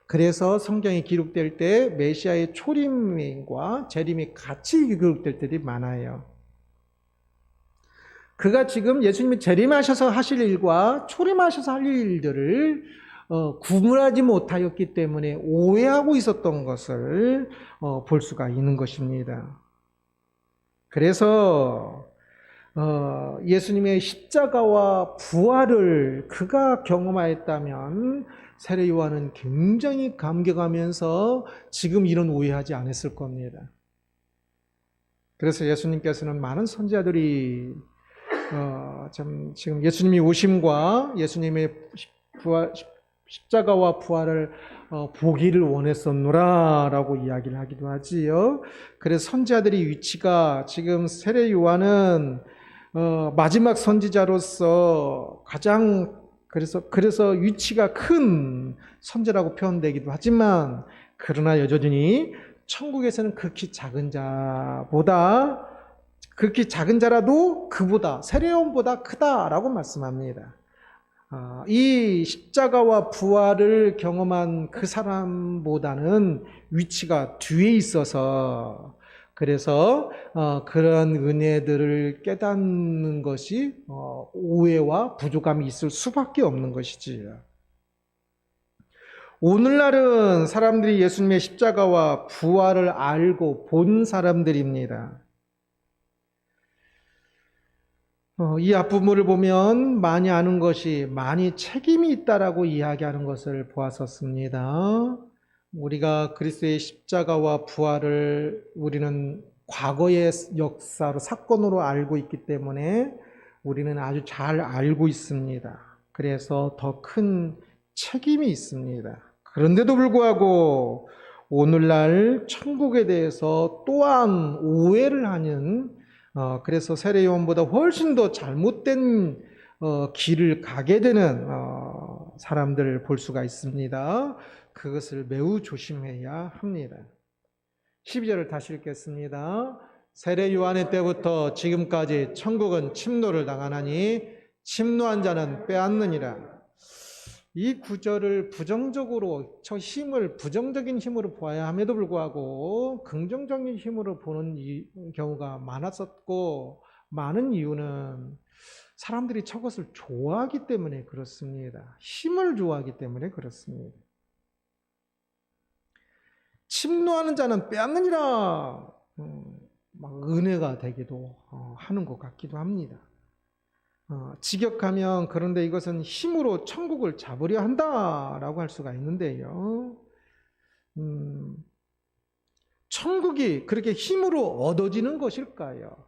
그래서 성경이 기록될 때 메시아의 초림과 재림이 같이 기록될 때들이 많아요. 그가 지금 예수님이 재림하셔서 하실 일과 초림하셔서 할 일들을 구분하지 못하였기 때문에 오해하고 있었던 것을 볼 수가 있는 것입니다. 그래서 예수님의 십자가와 부활을 그가 경험하였다면 세례 요한은 굉장히 감격하면서 지금 이런 오해하지 않았을 겁니다. 그래서 예수님께서는 많은 선지자들이 지금 예수님이 오심과 예수님의 십자가와 부활을 보기를 원했었노라라고 이야기를 하기도 하지요. 그래서 선지자들의 위치가 지금 세례 요한은 마지막 선지자로서 가장 그래서 위치가 큰 선지자라고 표현되기도 하지만 그러나 여전히 천국에서는 극히 작은 자보다 극히 작은 자라도 그보다 세례 요한보다 크다라고 말씀합니다. 이 십자가와 부활을 경험한 그 사람보다는 위치가 뒤에 있어서 그래서 그런 은혜들을 깨닫는 것이 오해와 부족함이 있을 수밖에 없는 것이지요. 오늘날은 사람들이 예수님의 십자가와 부활을 알고 본 사람들입니다. 이 앞부분을 보면 많이 아는 것이 많이 책임이 있다라고 이야기하는 것을 보았었습니다. 우리가 그리스도의 십자가와 부활을 우리는 과거의 역사로 사건으로 알고 있기 때문에 우리는 아주 잘 알고 있습니다. 그래서 더 큰 책임이 있습니다. 그런데도 불구하고 오늘날 천국에 대해서 또한 오해를 하는 그래서 세례 요한보다 훨씬 더 잘못된 길을 가게 되는 사람들을 볼 수가 있습니다. 그것을 매우 조심해야 합니다. 12절을 다시 읽겠습니다. 세례 요한의 때부터 지금까지 천국은 침노를 당하나니 침노한 자는 빼앗느니라. 이 구절을 부정적으로 부정적인 힘으로 보아야 함에도 불구하고 긍정적인 힘으로 보는 경우가 많았었고 많은 이유는 사람들이 저것을 좋아하기 때문에 그렇습니다. 힘을 좋아하기 때문에 그렇습니다. 침노하는 자는 빼앗느니라 막 은혜가 되기도 하는 것 같기도 합니다. 직역하면 그런데 이것은 힘으로 천국을 잡으려 한다라고 할 수가 있는데요. 천국이 그렇게 힘으로 얻어지는 것일까요?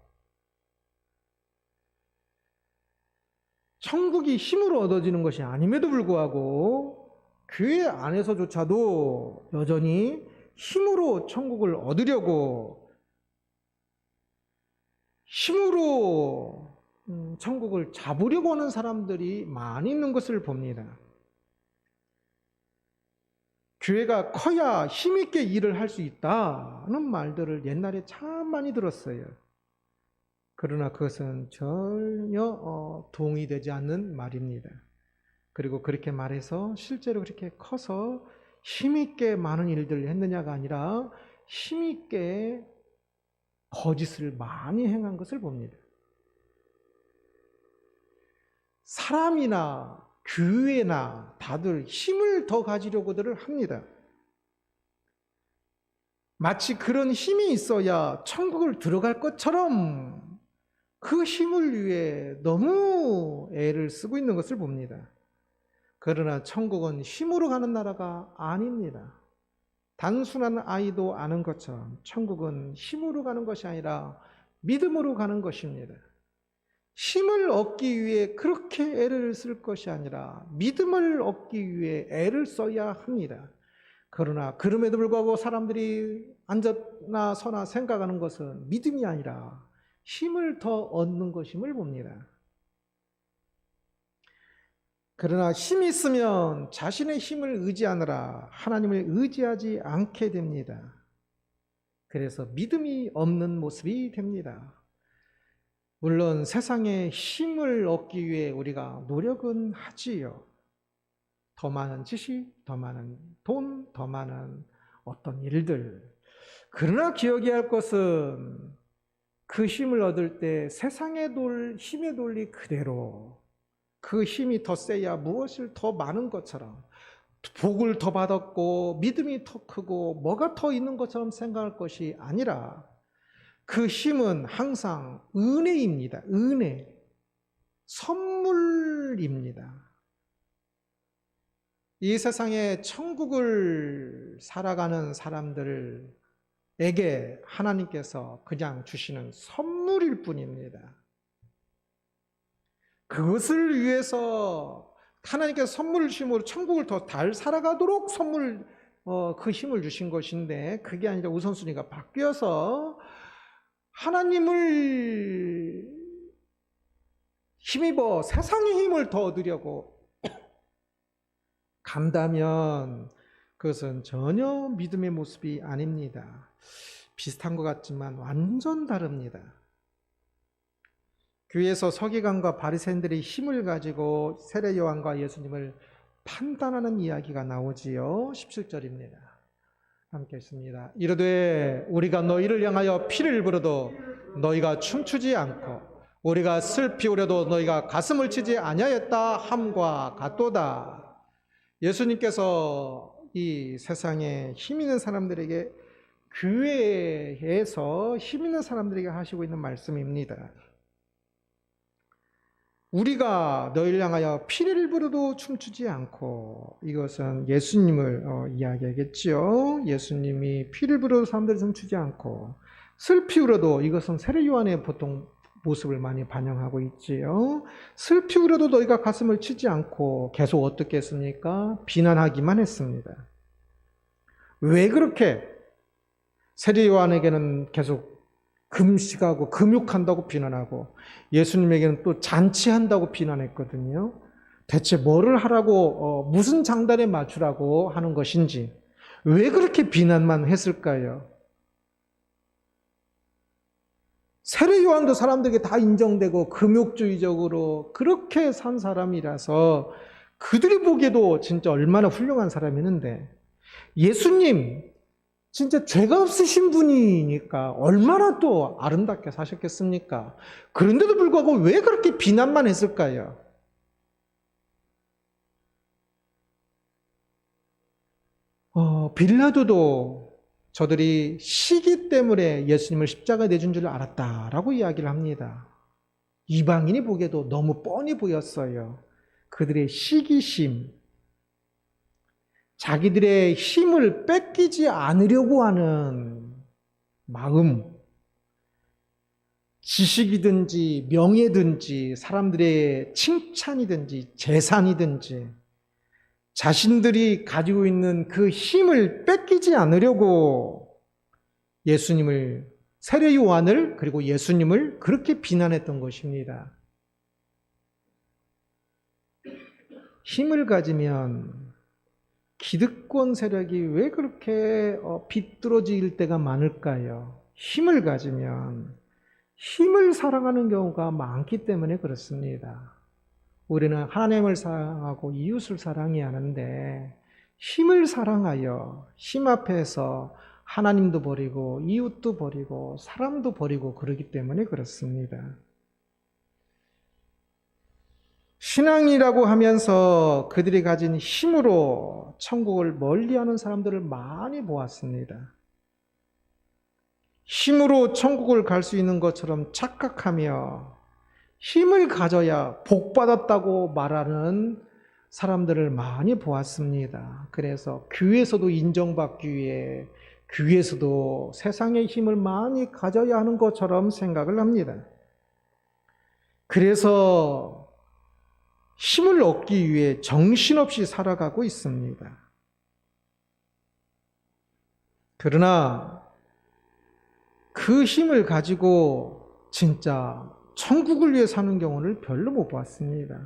천국이 힘으로 얻어지는 것이 아님에도 불구하고 교회 안에서조차도 여전히 힘으로 천국을 얻으려고 힘으로 천국을 잡으려고 하는 사람들이 많이 있는 것을 봅니다. 교회가 커야 힘있게 일을 할 수 있다는 말들을 옛날에 참 많이 들었어요. 그러나 그것은 전혀 동의되지 않는 말입니다. 그리고 그렇게 말해서 실제로 그렇게 커서 힘있게 많은 일들을 했느냐가 아니라 힘있게 거짓을 많이 행한 것을 봅니다. 사람이나 교회나 다들 힘을 더 가지려고들 합니다. 마치 그런 힘이 있어야 천국을 들어갈 것처럼 그 힘을 위해 너무 애를 쓰고 있는 것을 봅니다. 그러나 천국은 힘으로 가는 나라가 아닙니다. 단순한 아이도 아는 것처럼 천국은 힘으로 가는 것이 아니라 믿음으로 가는 것입니다. 힘을 얻기 위해 그렇게 애를 쓸 것이 아니라 믿음을 얻기 위해 애를 써야 합니다. 그러나 그럼에도 불구하고 사람들이 앉았나 서나 생각하는 것은 믿음이 아니라 힘을 더 얻는 것임을 봅니다. 그러나 힘이 있으면 자신의 힘을 의지하느라 하나님을 의지하지 않게 됩니다. 그래서 믿음이 없는 모습이 됩니다. 물론 세상에 힘을 얻기 위해 우리가 노력은 하지요. 더 많은 지식, 더 많은 돈, 더 많은 어떤 일들. 그러나 기억해야 할 것은 그 힘을 얻을 때 세상의 힘의 논리 그대로 그 힘이 더 세야 무엇을 더 많은 것처럼 복을 더 받았고 믿음이 더 크고 뭐가 더 있는 것처럼 생각할 것이 아니라 그 힘은 항상 은혜입니다. 은혜. 선물입니다. 이 세상에 천국을 살아가는 사람들에게 하나님께서 그냥 주시는 선물일 뿐입니다. 그것을 위해서 하나님께서 선물을 주심으로 천국을 더 잘 살아가도록 그 힘을 주신 것인데 그게 아니라 우선순위가 바뀌어서 하나님을 힘입어 세상의 힘을 더 얻으려고 간다면 그것은 전혀 믿음의 모습이 아닙니다. 비슷한 것 같지만 완전 다릅니다. 교회에서 서기관과 바리새인들이 힘을 가지고 세례 요한과 예수님을 판단하는 이야기가 나오지요. 17절입니다. 함께 읽습니다. 이르되 우리가 너희를 향하여 피를 부어도 너희가 춤추지 않고 우리가 슬피 우려도 너희가 가슴을 치지 아니하였다 함과 같도다. 예수님께서 이 세상에 힘 있는 사람들에게 교회에서 힘 있는 사람들에게 하시고 있는 말씀입니다. 우리가 너희를 향하여 피를 부어도 춤추지 않고 이것은 예수님을 이야기하겠지요. 예수님이 피를 부어도 사람들이 춤추지 않고 슬피 울어도 이것은 세례 요한의 보통 모습을 많이 반영하고 있지요. 슬피 울어도 너희가 가슴을 치지 않고 계속 어떻게 했습니까? 비난하기만 했습니다. 왜 그렇게 세례 요한에게는 계속 금식하고 금욕한다고 비난하고 예수님에게는 또 잔치한다고 비난했거든요. 대체 뭐를 하라고 무슨 장단에 맞추라고 하는 것인지 왜 그렇게 비난만 했을까요? 세례 요한도 사람들에게 다 인정되고 금욕주의적으로 그렇게 산 사람이라서 그들이 보기에도 진짜 얼마나 훌륭한 사람이는데 예수님 진짜 죄가 없으신 분이니까 얼마나 또 아름답게 사셨겠습니까? 그런데도 불구하고 왜 그렇게 비난만 했을까요? 빌라도도 저들이 시기 때문에 예수님을 십자가에 내준 줄 알았다라고 이야기를 합니다. 이방인이 보기에도 너무 뻔히 보였어요. 그들의 시기심, 자기들의 힘을 뺏기지 않으려고 하는 마음, 지식이든지 명예든지 사람들의 칭찬이든지 재산이든지 자신들이 가지고 있는 그 힘을 뺏기지 않으려고 예수님을, 세례 요한을 그리고 예수님을 그렇게 비난했던 것입니다. 힘을 가지면 기득권 세력이 왜 그렇게 비뚤어질 때가 많을까요? 힘을 가지면 힘을 사랑하는 경우가 많기 때문에 그렇습니다. 우리는 하나님을 사랑하고 이웃을 사랑해야 하는데 힘을 사랑하여 힘 앞에서 하나님도 버리고 이웃도 버리고 사람도 버리고 그러기 때문에 그렇습니다. 신앙이라고 하면서 그들이 가진 힘으로 천국을 멀리하는 사람들을 많이 보았습니다. 힘으로 천국을 갈 수 있는 것처럼 착각하며 힘을 가져야 복 받았다고 말하는 사람들을 많이 보았습니다. 그래서 교회에서도 인정받기 위해 교회에서도 세상의 힘을 많이 가져야 하는 것처럼 생각을 합니다. 그래서 힘을 얻기 위해 정신없이 살아가고 있습니다. 그러나 그 힘을 가지고 진짜 천국을 위해 사는 경우를 별로 못 봤습니다.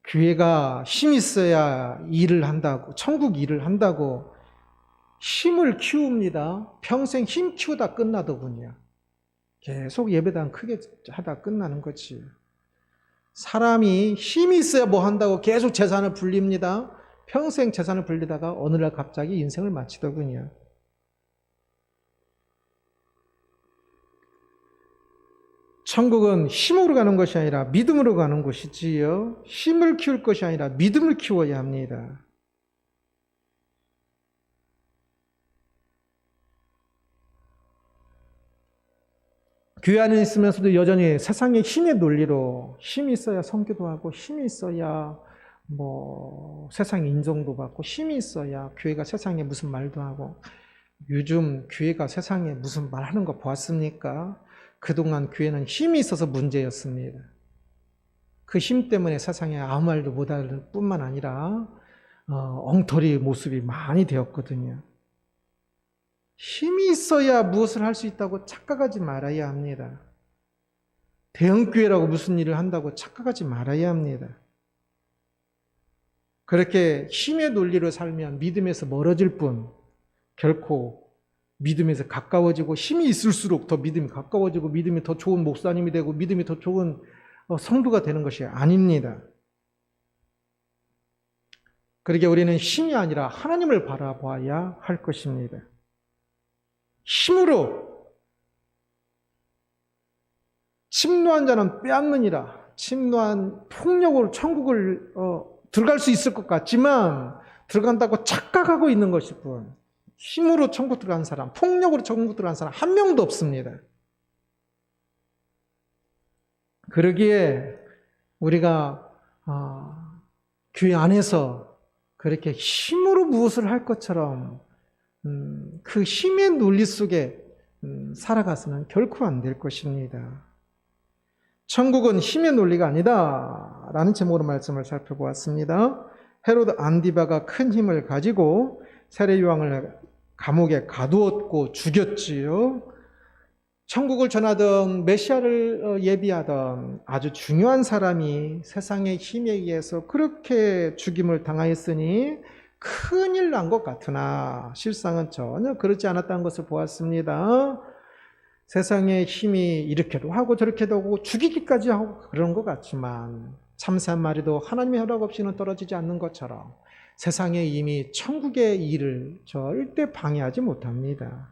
교회가 힘 있어야 일을 한다고, 천국 일을 한다고 힘을 키웁니다. 평생 힘 키우다 끝나더군요. 계속 예배당 크게 하다 끝나는 거지. 사람이 힘이 있어야 뭐 한다고 계속 재산을 불립니다. 평생 재산을 불리다가 어느 날 갑자기 인생을 마치더군요. 천국은 힘으로 가는 것이 아니라 믿음으로 가는 곳이지요. 힘을 키울 것이 아니라 믿음을 키워야 합니다. 교회 안에 있으면서도 여전히 세상의 힘의 논리로 힘이 있어야 선교도 하고 힘이 있어야 뭐 세상에 인정도 받고 힘이 있어야 교회가 세상에 무슨 말도 하고 요즘 교회가 세상에 무슨 말하는 거 보았습니까? 그동안 교회는 힘이 있어서 문제였습니다. 그 힘 때문에 세상에 아무 말도 못할 뿐만 아니라 엉터리 모습이 많이 되었거든요. 힘이 있어야 무엇을 할 수 있다고 착각하지 말아야 합니다. 대형교회라고 무슨 일을 한다고 착각하지 말아야 합니다. 그렇게 힘의 논리로 살면 믿음에서 멀어질 뿐 결코 믿음에서 가까워지고 힘이 있을수록 더 믿음이 가까워지고 믿음이 더 좋은 목사님이 되고 믿음이 더 좋은 성도가 되는 것이 아닙니다. 그러게 우리는 힘이 아니라 하나님을 바라봐야 할 것입니다. 힘으로 침노한 자는 빼앗느니라. 침노한 폭력으로 천국을 들어갈 수 있을 것 같지만 들어간다고 착각하고 있는 것일 뿐 힘으로 천국 들어간 사람, 폭력으로 천국 들어간 사람 한 명도 없습니다. 그러기에 우리가 교회 안에서 그렇게 힘으로 무엇을 할 것처럼 그 힘의 논리 속에 살아가서는 결코 안 될 것입니다. 천국은 힘의 논리가 아니다 라는 제목으로 말씀을 살펴보았습니다. 헤로드 안디바가 큰 힘을 가지고 세례 요한을 감옥에 가두었고 죽였지요. 천국을 전하던 메시아를 예비하던 아주 중요한 사람이 세상의 힘에 의해서 그렇게 죽임을 당하였으니 큰일 난 것 같으나 실상은 전혀 그렇지 않았다는 것을 보았습니다. 세상의 힘이 이렇게도 하고 저렇게도 하고 죽이기까지 하고 그런 것 같지만 참새 한 마리도 하나님의 허락 없이는 떨어지지 않는 것처럼 세상의 힘이 천국의 일을 절대 방해하지 못합니다.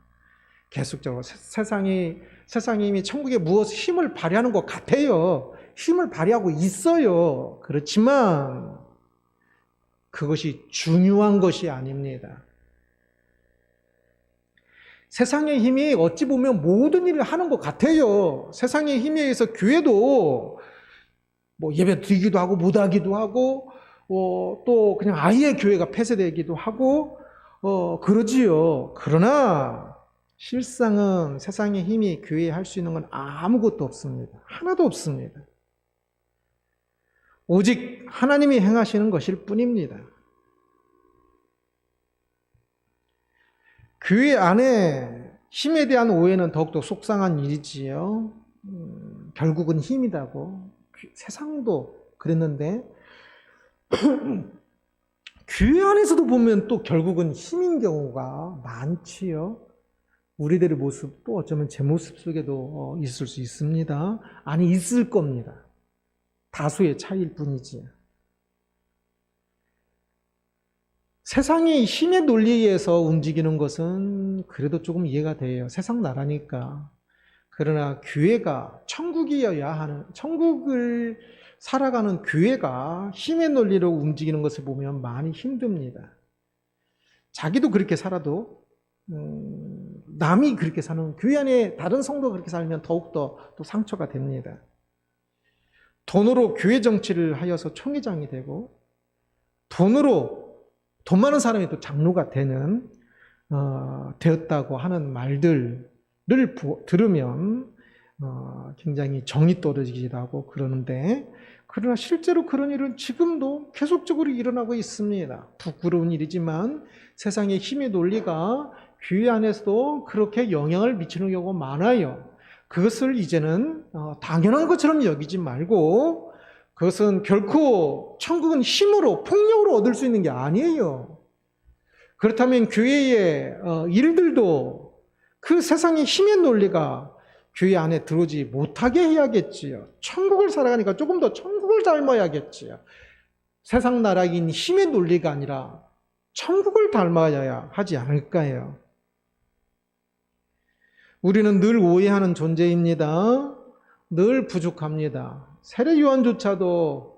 계속적으로 세상의 힘이 천국에 무엇 힘을 발휘하는 것 같아요. 힘을 발휘하고 있어요. 그렇지만 그것이 중요한 것이 아닙니다. 세상의 힘이 어찌 보면 모든 일을 하는 것 같아요. 세상의 힘에 의해서 교회도 뭐 예배 드리기도 하고 못하기도 하고 또 그냥 아예 교회가 폐쇄되기도 하고 그러지요. 그러나 실상은 세상의 힘이 교회에 할 수 있는 건 아무것도 없습니다. 하나도 없습니다. 오직 하나님이 행하시는 것일 뿐입니다. 교회 안에 힘에 대한 오해는 더욱더 속상한 일이지요. 결국은 힘이라고. 세상도 그랬는데 교회 안에서도 보면 또 결국은 힘인 경우가 많지요. 우리들의 모습도 어쩌면 제 모습 속에도 있을 수 있습니다. 아니 있을 겁니다. 다수의 차이일 뿐이지. 세상이 힘의 논리에 의해서 움직이는 것은 그래도 조금 이해가 돼요. 세상 나라니까. 그러나 교회가 천국이어야 하는, 천국을 살아가는 교회가 힘의 논리로 움직이는 것을 보면 많이 힘듭니다. 자기도 그렇게 살아도 남이 그렇게 사는, 교회 안에 다른 성도가 그렇게 살면 더욱더 또 상처가 됩니다. 돈으로 교회 정치를 하여서 총회장이 되고 돈으로 돈 많은 사람이 또 장로가 되었다고 하는 말들을 들으면 굉장히 정이 떨어지기도 하고 그러는데, 그러나 실제로 그런 일은 지금도 계속적으로 일어나고 있습니다. 부끄러운 일이지만 세상의 힘의 논리가 교회 안에서도 그렇게 영향을 미치는 경우가 많아요. 그것을 이제는 당연한 것처럼 여기지 말고 그것은 결코 천국은 힘으로 폭력으로 얻을 수 있는 게 아니에요. 그렇다면 교회의 일들도 그 세상의 힘의 논리가 교회 안에 들어오지 못하게 해야겠지요. 천국을 살아가니까 조금 더 천국을 닮아야겠지요. 세상 나라인 힘의 논리가 아니라 천국을 닮아야 하지 않을까요? 우리는 늘 오해하는 존재입니다. 늘 부족합니다. 세례 요한조차도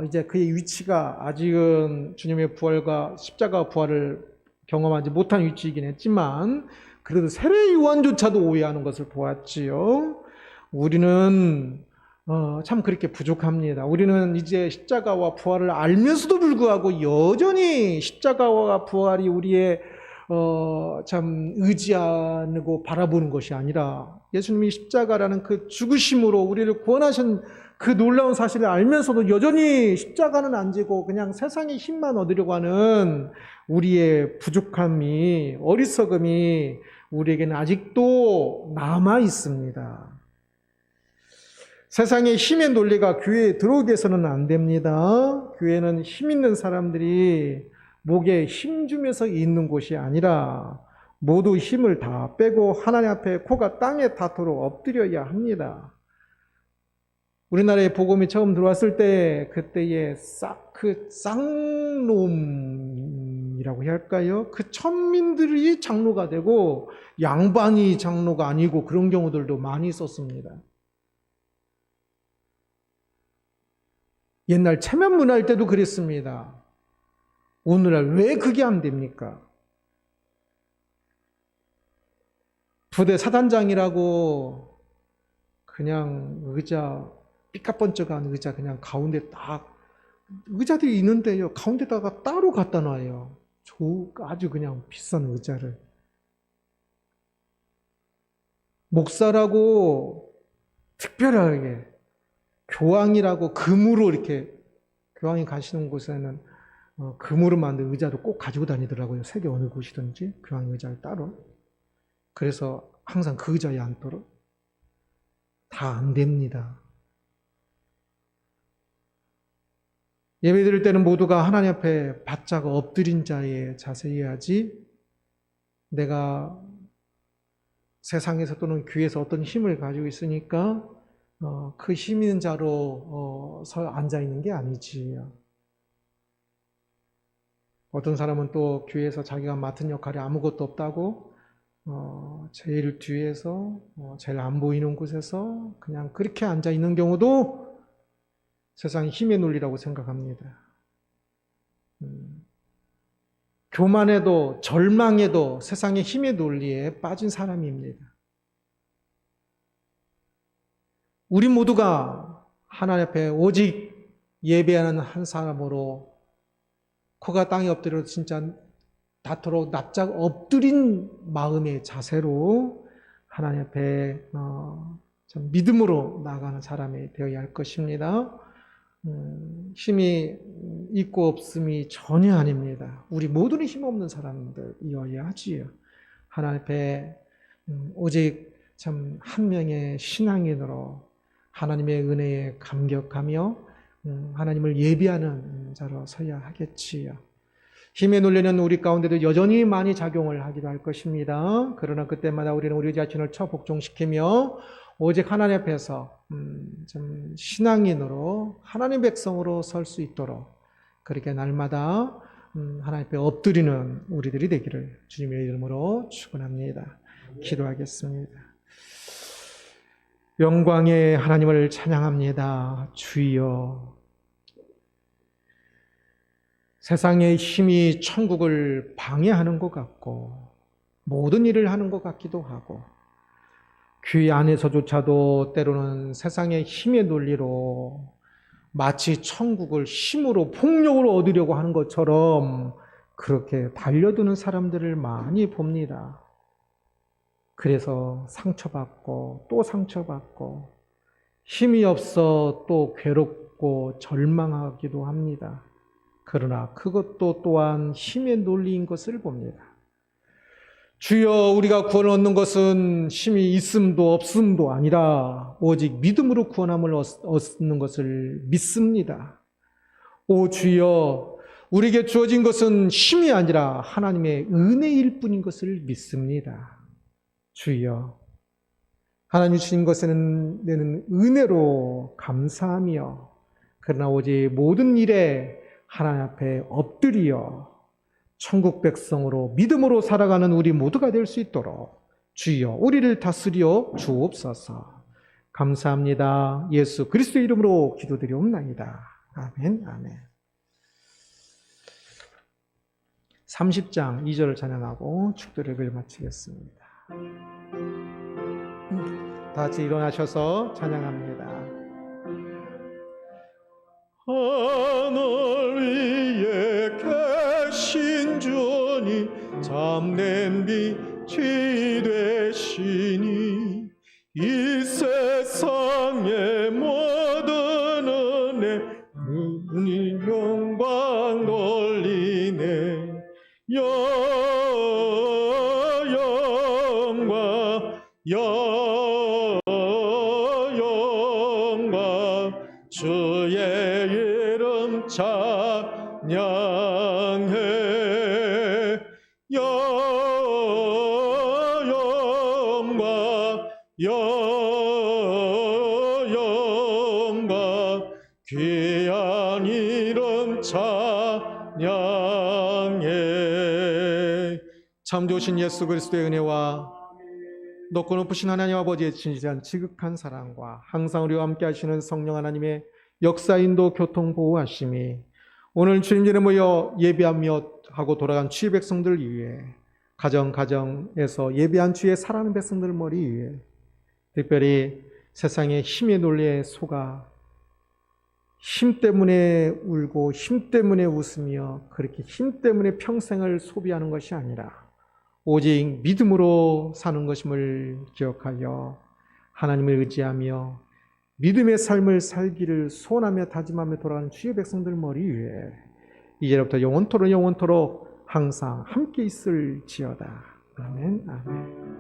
이제 그의 위치가 아직은 주님의 부활과 십자가 부활을 경험하지 못한 위치이긴 했지만 그래도 세례 요한조차도 오해하는 것을 보았지요. 우리는 참 그렇게 부족합니다. 우리는 이제 십자가와 부활을 알면서도 불구하고 여전히 십자가와 부활이 우리의 참 의지하고 바라보는 것이 아니라 예수님이 십자가라는 그 죽으심으로 우리를 구원하신 그 놀라운 사실을 알면서도 여전히 십자가는 안 지고 그냥 세상의 힘만 얻으려고 하는 우리의 부족함이, 어리석음이 우리에게는 아직도 남아 있습니다. 세상의 힘의 논리가 교회에 들어오게 해서는 안 됩니다. 교회는 힘 있는 사람들이 목에 힘 주면서 있는 곳이 아니라 모두 힘을 다 빼고 하나님 앞에 코가 땅에 닿도록 엎드려야 합니다. 우리나라에 복음이 처음 들어왔을 때 그때의 쌍놈이라고 해야 할까요? 그 천민들이 장로가 되고 양반이 장로가 아니고 그런 경우들도 많이 있었습니다. 옛날 체면 문화일 때도 그랬습니다. 오늘날 왜 그게 안 됩니까? 부대 사단장이라고 그냥 의자 삐까번쩍한 의자 그냥 가운데 딱 의자들이 있는데요. 가운데다가 따로 갖다 놔요. 아주 그냥 비싼 의자를. 목사라고 특별하게 교황이라고 금으로 이렇게 교황이 가시는 곳에는 금으로 만든 의자도 꼭 가지고 다니더라고요. 세계 어느 곳이든지 교황 의자를 따로. 그래서 항상 그 의자에 앉도록. 다 안 됩니다. 예배 드릴 때는 모두가 하나님 앞에 바짝 엎드린 자의 자세여야지 내가 세상에서 또는 교회에서 어떤 힘을 가지고 있으니까 그 힘 있는 자로 앉아 있는 게 아니지요. 어떤 사람은 또 교회에서 자기가 맡은 역할이 아무것도 없다고 제일 뒤에서 제일 안 보이는 곳에서 그냥 그렇게 앉아 있는 경우도 세상의 힘의 논리라고 생각합니다. 교만해도 절망해도 세상의 힘의 논리에 빠진 사람입니다. 우리 모두가 하나님 앞에 오직 예배하는 한 사람으로 코가 땅에 엎드려 진짜 닿도록 납작 엎드린 마음의 자세로 하나님 앞에 참 믿음으로 나아가는 사람이 되어야 할 것입니다. 힘이 있고 없음이 전혀 아닙니다. 우리 모두는 힘없는 사람들이어야 하지요. 하나님 앞에 오직 참 한 명의 신앙인으로 하나님의 은혜에 감격하며 하나님을 예비하는 자로 서야 하겠지요. 힘의 논리는 우리 가운데도 여전히 많이 작용을 하기도 할 것입니다. 그러나 그때마다 우리는 우리 자신을 처복종시키며 오직 하나님 앞에서 좀 신앙인으로 하나님의 백성으로 설 수 있도록 그렇게 날마다 하나님 앞에 엎드리는 우리들이 되기를 주님의 이름으로 축원합니다. 기도하겠습니다. 영광의 하나님을 찬양합니다. 주여, 세상의 힘이 천국을 방해하는 것 같고 모든 일을 하는 것 같기도 하고 교회 안에서조차도 때로는 세상의 힘의 논리로 마치 천국을 힘으로 폭력으로 얻으려고 하는 것처럼 그렇게 달려드는 사람들을 많이 봅니다. 그래서 상처받고 또 상처받고 힘이 없어 또 괴롭고 절망하기도 합니다. 그러나 그것도 또한 힘의 논리인 것을 봅니다. 주여, 우리가 구원을 얻는 것은 힘이 있음도 없음도 아니라 오직 믿음으로 구원함을 얻는 것을 믿습니다. 오 주여, 우리에게 주어진 것은 힘이 아니라 하나님의 은혜일 뿐인 것을 믿습니다. 주여, 하나님이 주신 것에는 내는 은혜로 감사하며, 그러나 오직 모든 일에 하나님 앞에 엎드려 천국 백성으로 믿음으로 살아가는 우리 모두가 될 수 있도록 주여 우리를 다스려 주옵소서. 감사합니다. 예수 그리스도의 이름으로 기도드리옵나이다. 아멘. 아멘. 30장 2절을 찬양하고 축도를 마치겠습니다. 다 같이 일어나셔서 찬양합니다. 하늘 위에 계신 주니 참된 빛이 되시니 이 세상의 모든 은혜 눈이 영광 돌리네. 영광 주의 이름 찬양해. 영광 귀한 이름 찬양해. 참 좋으신 예수 그리스도의 은혜와 높고 높으신 하나님 아버지의 진실한 지극한 사랑과 항상 우리와 함께 하시는 성령 하나님의 역사인도 교통 보호하심이 오늘 주님 전에 모여 예배하며 하고 돌아간 주의 백성들 위해 가정에서 예배한 주의 사랑하는 백성들 머리 위에 특별히 세상의 힘의 논리에 속아 힘 때문에 울고 힘 때문에 웃으며 그렇게 힘 때문에 평생을 소비하는 것이 아니라 오직 믿음으로 사는 것임을 기억하여 하나님을 의지하며 믿음의 삶을 살기를 소원하며 다짐하며 돌아가는 주의 백성들 머리 위에 이제부터 영원토록 항상 함께 있을지어다. 아멘. 아멘.